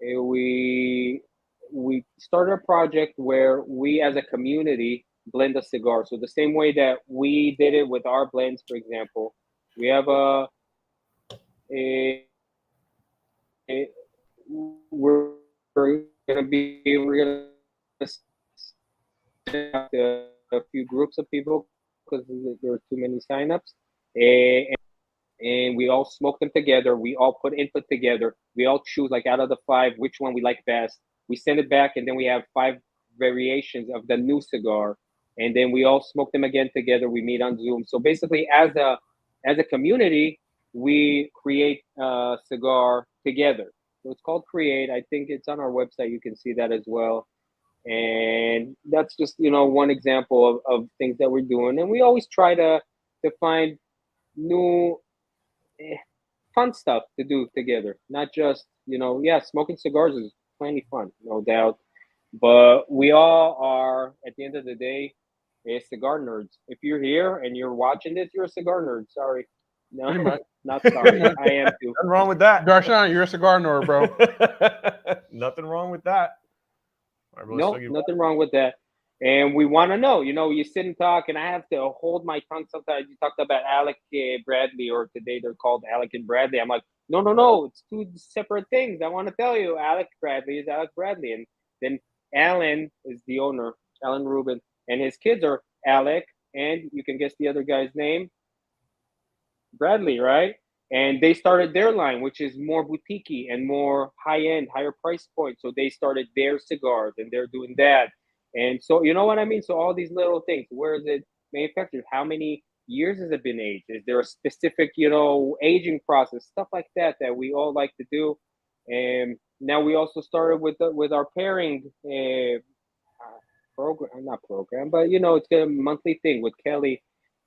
We started a project where we as a community blend a cigar. So the same way that we did it with our blends, for example, we have a we're gonna send a few groups of people because there are too many signups. And we all smoke them together. We all put input together. We all choose like out of the 5 which one we like best. We send it back, and then we have 5 variations of the new cigar, and then we all smoke them again together. We meet on Zoom. So basically, as a community, we create a cigar together. So it's called Create. I think it's on our website. You can see that as well. And that's just one example of things that we're doing. And we always try to find new fun stuff to do together. Not just, yeah, smoking cigars is plenty fun, no doubt. But we all are, at the end of the day, cigar nerds. If you're here and you're watching this, you're a cigar nerd. Sorry. Pretty No, much. not sorry. I am too. Nothing wrong with that. Darshan, you're a cigar nerd, bro. Nothing wrong with that. All right, bro, No, nothing wrong with that. And we want to know, you sit and talk, and I have to hold my tongue sometimes. You talked about Alec Bradley, or today they're called Alec and Bradley. I'm like, no, no, no, it's 2 separate things. I want to tell you, Alec Bradley is Alec Bradley. And then Alan is the owner, Alan Rubin, and his kids are Alec, and you can guess the other guy's name, Bradley, right? And they started their line, which is more boutique and more high end, higher price point. So they started their cigars, and they're doing that. And so, you know what I mean? So, all these little things, where is it manufactured? How many years has it been aged? Is there a specific, aging process? Stuff like that we all like to do. And now we also started with our pairing program, not program, but it's a monthly thing with Kelly.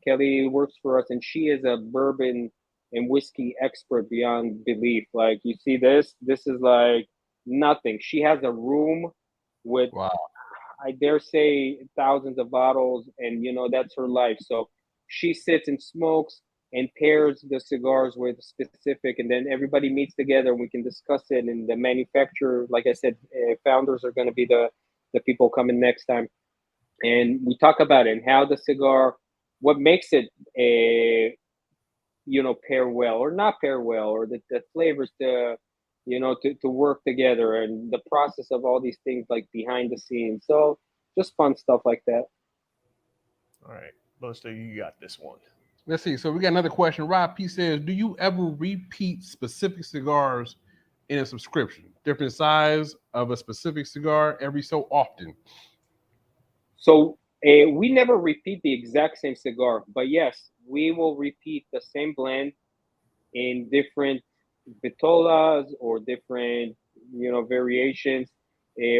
Kelly works for us, and she is a bourbon and whiskey expert beyond belief. Like, you see this is like nothing. She has a room with, Wow. I dare say, thousands of bottles, and that's her life. So she sits and smokes and pairs the cigars with specific, and then everybody meets together and we can discuss it. And the manufacturer, like I said, founders are going to be the people coming next time, and we talk about it and how the cigar, what makes it a pair well or not pair well, or the flavors to work together, and the process of all these things like behind the scenes. So just fun stuff like that. All right, Buster, you got this one. Let's see. So we got another question. Rob P says, do you ever repeat specific cigars in a subscription? Different size of a specific cigar every so often. So we never repeat the exact same cigar, but yes, we will repeat the same blend in different vitolas or different variations,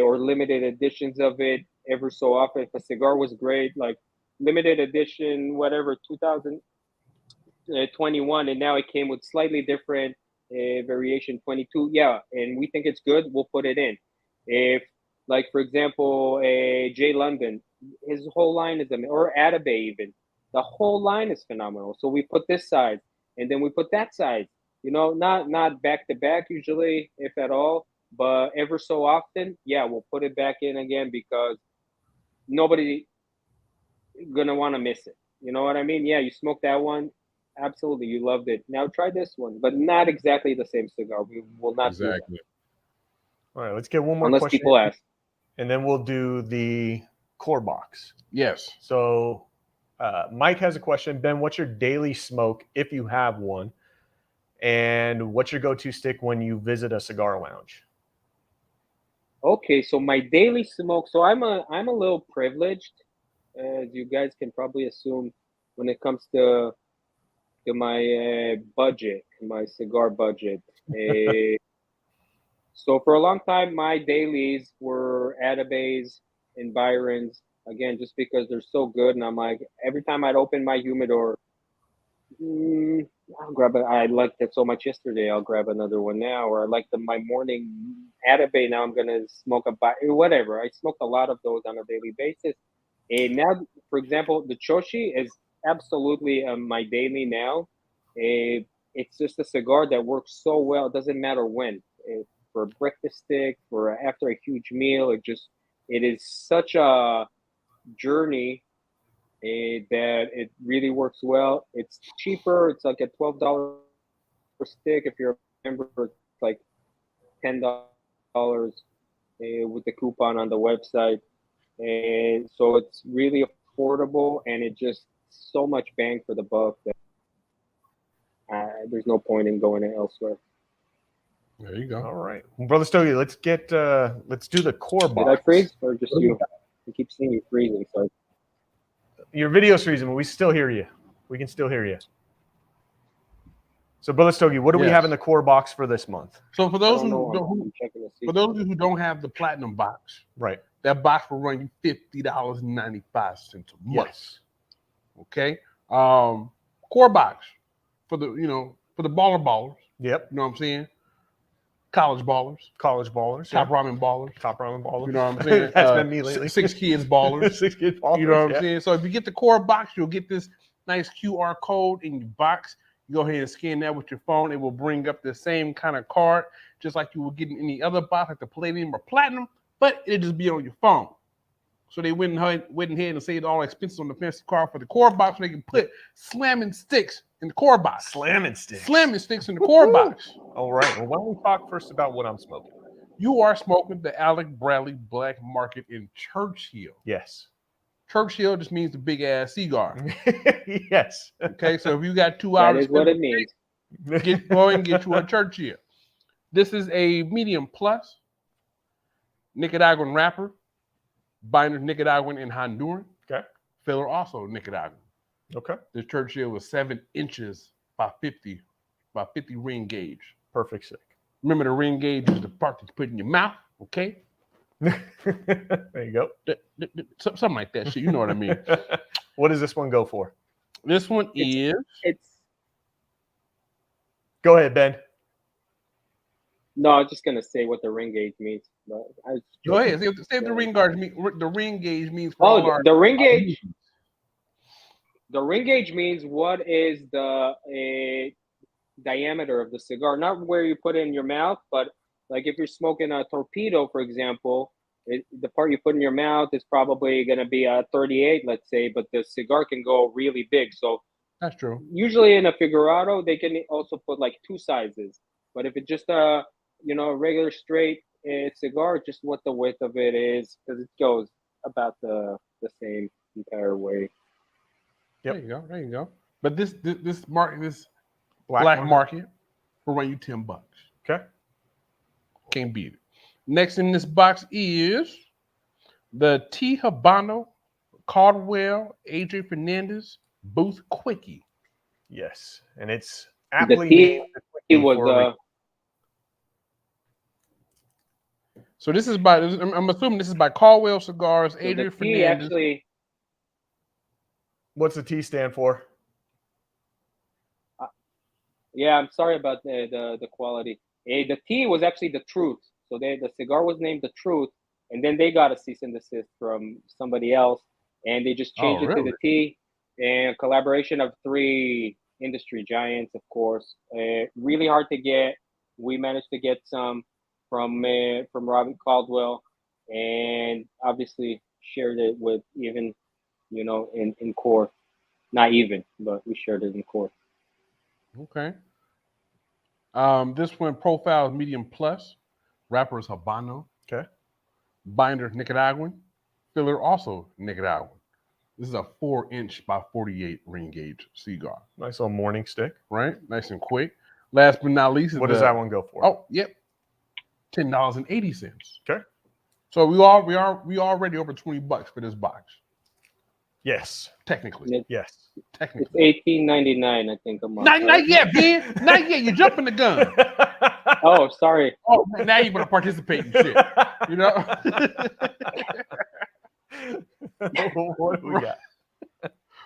or limited editions of it ever so often. If a cigar was great, like limited edition whatever 2021, and now it came with slightly different variation 22, yeah, and we think it's good, we'll put it in. If, like, for example, Jay London, his whole line is or Atabey, even the whole line is phenomenal, so we put this side and then we put that side, not back to back usually, if at all, but ever so often, yeah, we'll put it back in again, because nobody gonna want to miss it. You know what I mean? Yeah, you smoked that one, absolutely, you loved it. Now try this one, but not exactly the same cigar. We will not do that Exactly. All right, let's get one more unless question, people ask. and then we'll do the core box. Yes. So, Mike has a question. Ben, what's your daily smoke if you have one? And what's your go-to stick when you visit a cigar lounge? Okay, so my daily smoke. So I'm a little privileged, as you guys can probably assume, when it comes to my budget, my cigar budget. Uh, so for a long time, my dailies were Atabays and Byrons. Again, just because they're so good, and I'm like, every time I'd open my humidor, mm, I'll grab it. I liked it so much yesterday. I'll grab another one now, or I like my morning Atabay. Now I'm gonna smoke whatever. I smoked a lot of those on a daily basis. And now, for example, the Choshi is absolutely my daily now. It's just a cigar that works so well. It doesn't matter when. For a breakfast stick, for after a huge meal, it is such a journey that it really works well. It's cheaper. It's like a $12 stick. If you're a member, it's like $10 with the coupon on the website. And so it's really affordable, and it just so much bang for the buck that there's no point in going elsewhere. There you go. All right, Brother Stogie, let's do the core box. Did I freeze or just you? I keep seeing you freezing. So Your video's freezing, but we still hear you. We can still hear you. So, Brother Stogie, what do we Yes. have in the core box for this month? So for I those don't know. who I'm checking to see. for those of you who don't have the platinum box, Right. that box will run you $50.95 a month. Yes. Okay. Core box for the ballers. Yep. You know what I'm saying? College ballers, College ballers. top yeah. ramen ballers. Top ramen ballers. You know what I'm saying? That's been me lately. Six kids ballers. 6 kids ballers. You know what I'm yeah. saying? So if you get the core box, you'll get this nice QR code in your box. You go ahead and scan that with your phone. It will bring up the same kind of card, just like you would get in any other box, like the Palladium or Platinum, but it'll just be on your phone. So they went ahead and saved all expenses on the fancy card for the core box, so they can put slamming sticks in the core box. Slamming sticks. Slamming sticks in the core box. All right. Well, why don't we talk first about what I'm smoking? You are smoking the Alec Bradley Black Market in Churchill. Yes. Churchill just means the big ass cigar. Yes. Okay, so if you got 2 That hours, is what it means. go ahead and get you a Churchill. This is a medium plus Nicaraguan wrapper. Binder's Nicaraguan and Honduran. Okay. Filler also Nicaraguan. Okay. This Churchill was 7 inches by 50 ring gauge. Perfect stick. Remember, the ring gauge is the part that you put in your mouth. Okay. There you go. Something like that shit. You know what I mean. What does this one go for? This one is. It's Go ahead, Ben. no. I was just gonna say what the ring gauge means, but Go ahead. Say what the ring gauge means. The ring gauge means. For all our, the ring gauge. The ring gauge means what is the diameter of the cigar, not where you put it in your mouth, but like if you're smoking a torpedo, for example, the part you put in your mouth is probably going to be a 38, let's say, but the cigar can go really big. So That's true. usually in a figurado, they can also put like 2 sizes. But if it's just a regular straight cigar, just what the width of it is, because it goes about the same entire way. Yep. There you go. But this black market will run you $10. Okay. Can't beat it. Next in this box is the T Habano Caldwell AJ Fernandez Booth Quickie. Yes, and it's aptly T named the Quickie for a reason. So this is by, I'm assuming this is by Caldwell Cigars, So AJ the T Fernandez. actually, What's the T stand for? yeah, I'm sorry about the quality. The T was actually the Truth. So the cigar was named the Truth, and then they got a cease and desist from somebody else, and they just changed it to the T. And collaboration of 3 industry giants, of course. Really hard to get. We managed to get some from Robert Caldwell, and obviously shared it with even in core. Not even, but we shared it in core. Okay. This one profiles medium plus. Wrapper is Habano. Okay. Binder Nicaraguan. Filler also Nicaraguan. This is a 4-inch by 48 ring gauge cigar. Nice little morning stick. Right? Nice and quick. Last but not least, What does that one go for? Oh, yep. $10.80. Okay. So we already over $20 for this box. Yes. Technically. Yes. Technically. It's $18.99, I think, a month. Not yet, Ben. Not yet. You're jumping the gun. Oh, sorry. Oh, now you're gonna participate in shit. You know? What do we got?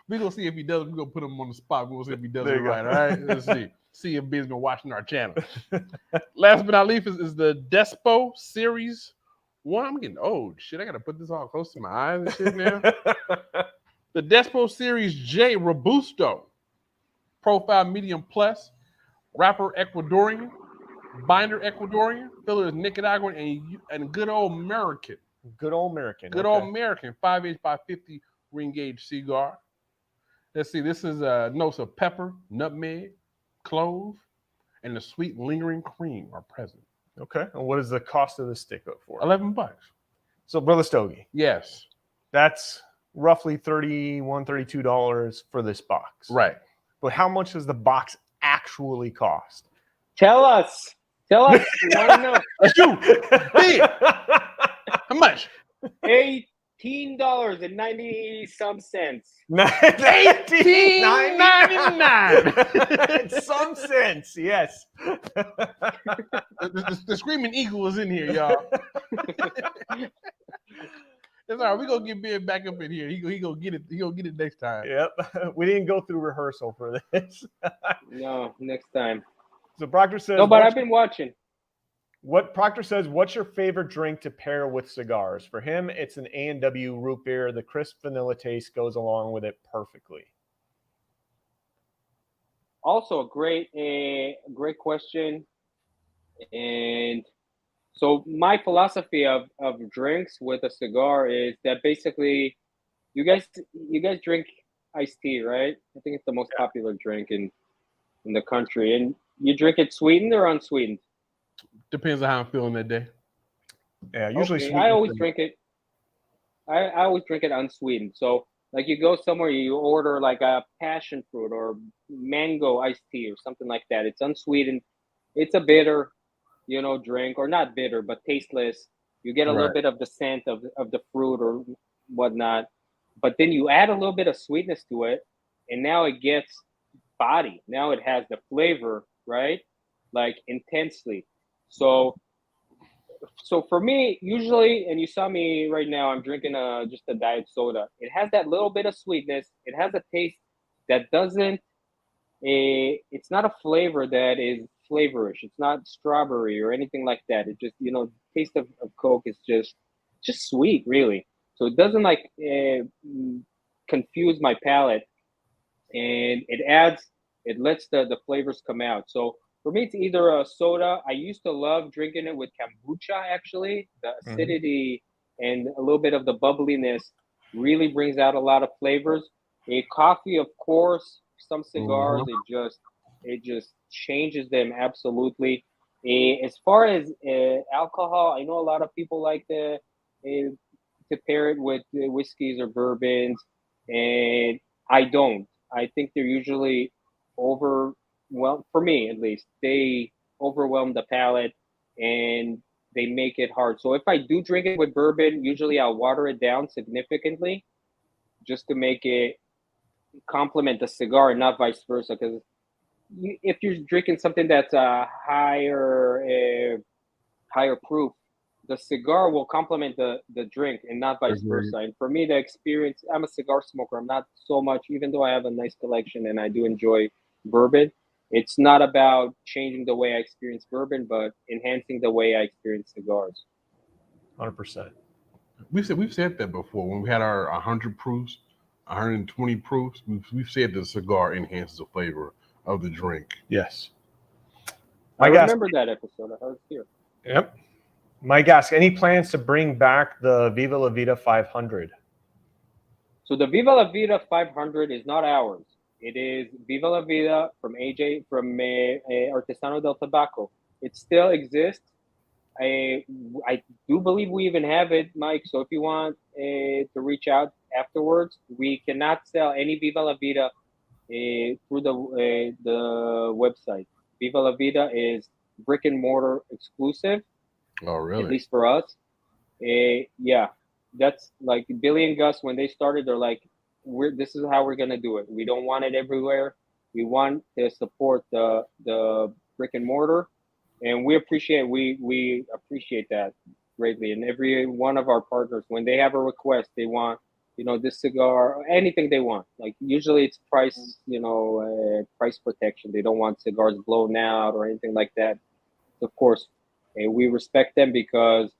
We're gonna see if he does. We're gonna put him on the spot. We're gonna see if he does There it you go. right. All right. Let's see. See if Ben's been watching our channel. Last but not least is the Despo Series 1. I'm getting old. Shit, I gotta put this all close to my eyes and shit now. The Despo Series J Robusto. Profile medium plus. Wrapper Ecuadorian. Binder Ecuadorian. Filler is Nicaraguan and good old American. Good old American. Good old American 5-inch by 50 ring gauge cigar. Let's see. This is notes of pepper, nutmeg, clove, and the sweet lingering cream are present. Okay. And what is the cost of the stick up for? $11. So, Brother Stogie, Yes. that's roughly $31, $32 for this box. Right. But how much does the box actually cost? Tell us. We want to know. That's you. Big. How much? $18.90 $18.99. Some sense, yes. The screaming eagle is in here, y'all. It's all right. We're gonna get Ben back up in here. He gonna get it. He gonna get it next time. Yep. We didn't go through rehearsal for this. No, next time. So Proctor says, No, but I've been watching. What Proctor says, what's your favorite drink to pair with cigars? For him, it's an A&W root beer. The crisp vanilla taste goes along with it perfectly. Also, a great question. And so my philosophy of drinks with a cigar is that basically you guys drink iced tea, right? I think it's the most popular drink in the country. And you drink it sweetened or unsweetened? Depends on how I'm feeling that day. Yeah, usually Okay, I always drink it. I always drink it unsweetened. So like you go somewhere, you order like a passion fruit or mango iced tea or something like that. It's unsweetened. It's a bitter, drink, or not bitter, but tasteless. You get a little bit of the scent of the fruit or whatnot, but then you add a little bit of sweetness to it, and now it gets body. Now it has the flavor, right? Like intensely. So for me, usually, and you saw me right now, I'm drinking just a diet soda. It has that little bit of sweetness. It has a taste that doesn't. It's not a flavor that is flavorish. It's not strawberry or anything like that. It just taste of Coke is just sweet, really. So it doesn't confuse my palate, and it lets the flavors come out. So for me, it's either a soda. I used to love drinking it with kombucha, actually. The acidity and a little bit of the bubbliness really brings out a lot of flavors. A coffee, of course. Some cigars, it just changes them absolutely. As far as alcohol, I know a lot of people like to pair it with whiskeys or bourbons, and I don't. I think they're usually for me at least, they overwhelm the palate and they make it hard. So if I do drink it with bourbon, usually I'll water it down significantly just to make it complement the cigar and not vice versa. Because if you're drinking something that's a higher proof, the cigar will complement the drink and not vice versa. And for me, the experience, I'm a cigar smoker. I'm not so much, even though I have a nice collection and I do enjoy bourbon, it's not about changing the way I experience bourbon, but enhancing the way I experience cigars. 100%. We've said that before when we had our 100 proofs, 120 proofs. We've said the cigar enhances the flavor of the drink. Yes. I remember that episode. I was here. Yep. Mike asks, any plans to bring back the Viva La Vida 500? So the Viva La Vida 500 is not ours. It is Viva La Vida from AJ from Artesano del Tabaco. It still exists. I do believe we even have it, Mike. So if you want to reach out afterwards, we cannot sell any Viva La Vida through the website. Viva La Vida is brick and mortar exclusive, Oh, at really? least for us. Yeah, that's like Billy and Gus when they started. They're like, this is how we're gonna do it. We don't want it everywhere. We want to support the brick and mortar, and we appreciate that greatly. And every one of our partners, when they have a request, they want this cigar or anything they want. Like usually it's price, price protection. They don't want cigars blown out or anything like that. Of course, we respect them because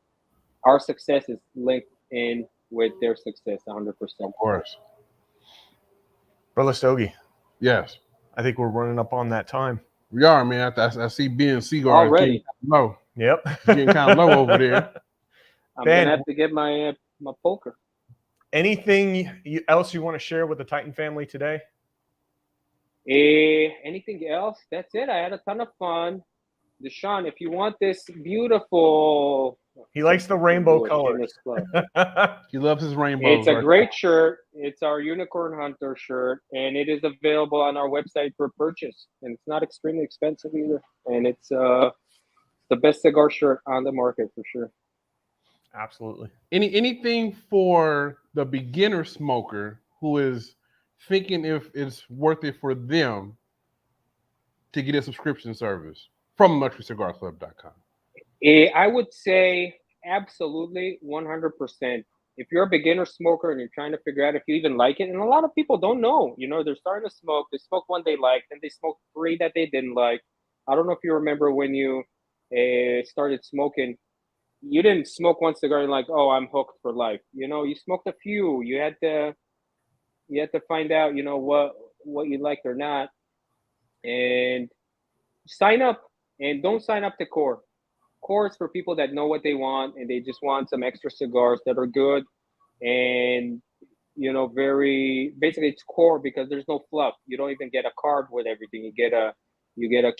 our success is linked in with their success 100%. Of course. Brother Stogie, Yes. I think we're running up on that time. We are, man. I see Ben Cigar Already. low. Yep. Getting kind of low over there. I'm Ben, gonna have to get my poker. Anything else you want to share with the Titan family today? Anything else? That's it. I had a ton of fun. Deshaun, if you want this beautiful, He likes the rainbow colors. He loves his rainbow. It's a great shirt. It's our Unicorn Hunter shirt, and it is available on our website for purchase. And it's not extremely expensive either. And it's the best cigar shirt on the market for sure. Absolutely. Anything for the beginner smoker who is thinking if it's worth it for them to get a subscription service from LuxuryCigarClub.com? I would say absolutely 100%. If you're a beginner smoker and you're trying to figure out if you even like it, and a lot of people don't know, they're starting to smoke. They smoke one they like, then they smoke three that they didn't like. I don't know if you remember when you started smoking. You didn't smoke one cigar and like, oh, I'm hooked for life. You smoked a few. You had to find out, what you liked or not, and sign up. And don't sign up to Core. Core is for people that know what they want and they just want some extra cigars that are good and very basically it's Core because there's no fluff. You don't even get a card with everything. You get a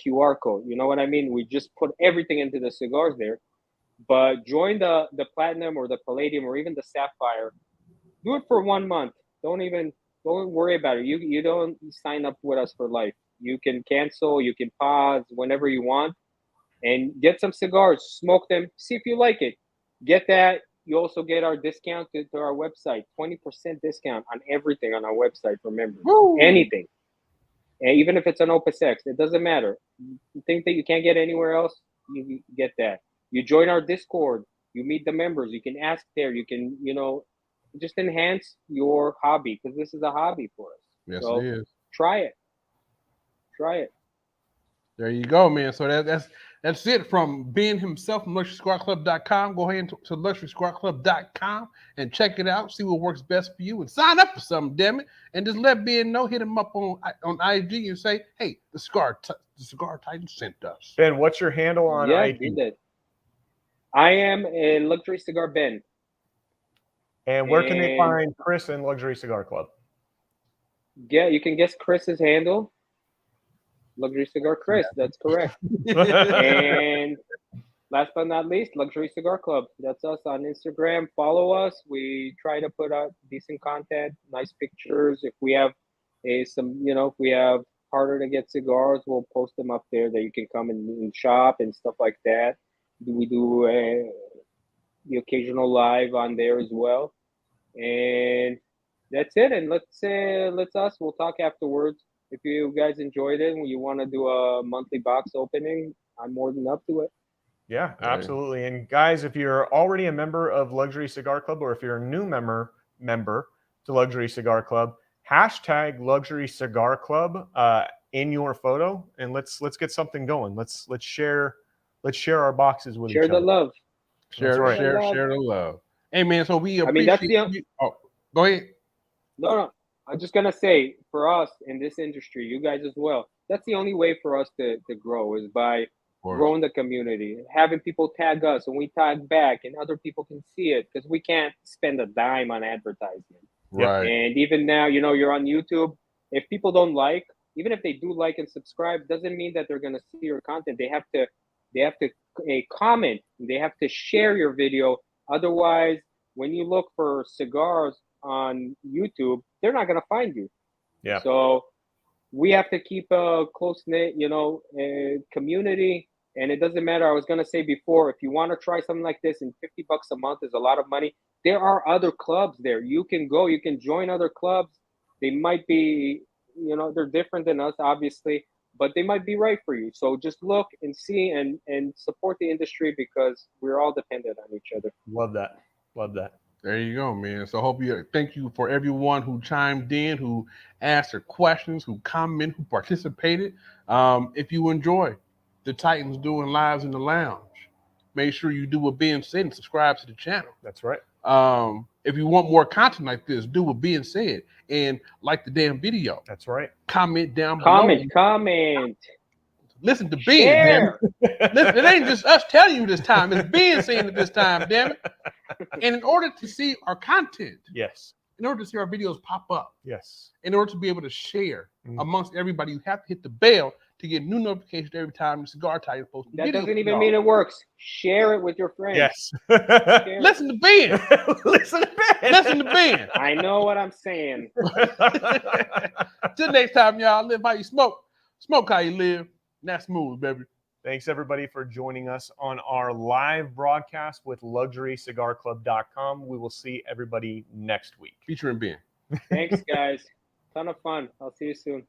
QR code. You know what I mean? We just put everything into the cigars there. But join the platinum or the palladium or even the sapphire. Do it for 1 month. Don't worry about it. You don't sign up with us for life. You can cancel, you can pause whenever you want, and get some cigars, smoke them, see if you like it. Get that. You also get our discount to our website, 20% discount on everything on our website for members. Woo! Anything. And even if it's an Opus X, it doesn't matter. You think that you can't get anywhere else, you get that. You join our Discord, you meet the members, you can ask there, you can, just enhance your hobby because this is a hobby for us. Yes, so it is. Try it. There you go, man. So that's it from Ben himself from LuxuryCigarClub.com. Go ahead to LuxuryCigarClub.com and check it out. See what works best for you and sign up for something, damn it. And just let Ben know. Hit him up on IG and say, hey, the Cigar Titan sent us. Ben, what's your handle on IG? Do that. I am a Luxury Cigar Ben. And where can they find Chris and Luxury Cigar Club? Yeah, you can guess Chris's handle. Luxury Cigar Chris, that's correct. And last but not least, Luxury Cigar Club. That's us on Instagram. Follow us. We try to put out decent content, nice pictures. If we have if we have harder to get cigars, we'll post them up there that you can come and shop and stuff like that. We do the occasional live on there as well. And that's it. And we'll talk afterwards. If you guys enjoyed it and you want to do a monthly box opening, I'm more than up to it. Yeah, absolutely. And guys, if you're already a member of Luxury Cigar Club, or if you're a new member to Luxury Cigar Club, hashtag Luxury Cigar Club in your photo, and let's get something going. Let's share our boxes with each other. Share the love. Share the love. Hey man, so we appreciate go ahead. No. I'm just gonna say, for us in this industry, you guys as well, that's the only way for us to grow is by growing the community, having people tag us and we tag back and other people can see it because we can't spend a dime on advertisement. Right. And even now, you know, you're on YouTube. If people don't like, even if they do like and subscribe, doesn't mean that they're going to see your content. They have to comment. They have to share your video. Otherwise, when you look for cigars on YouTube, they're not going to find you. Yeah. So we have to keep a close knit, you know, community. And it doesn't matter. I was going to say before, if you want to try something like this, and $50 a month is a lot of money, there are other clubs there. You can go, you can join other clubs. They might be, you know, they're different than us, obviously, but they might be right for you. So just look and see and support the industry, because we're all dependent on each other. Love that. Love that. There you go, man. So thank you for everyone who chimed in, who asked their questions, who commented, who participated. If you enjoy the Titans doing lives in the lounge, make sure you do what Ben said and subscribe to the channel. That's right. If you want more content like this, do what Ben said and like the damn video. That's right. Comment down below. Comment. Listen to Ben, damn Share. it. Listen, it ain't just us telling you this time. It's Ben saying it this time, damn it. And in order to see our content, Yes. in order to see our videos pop up, Yes. in order to be able to share amongst everybody, you have to hit the bell to get new notifications every time the Cigar Titan posts. That doesn't even mean it works. Share it with your friends. Yes. Share Listen to Ben. Listen to Ben. Listen to Ben. I know what I'm saying. Till next time, y'all. Live how you smoke. Smoke how you live. And that's smooth, baby. Thanks, everybody, for joining us on our live broadcast with LuxuryCigarClub.com. We will see everybody next week. Featuring Ben. Thanks, guys. Ton of fun. I'll see you soon.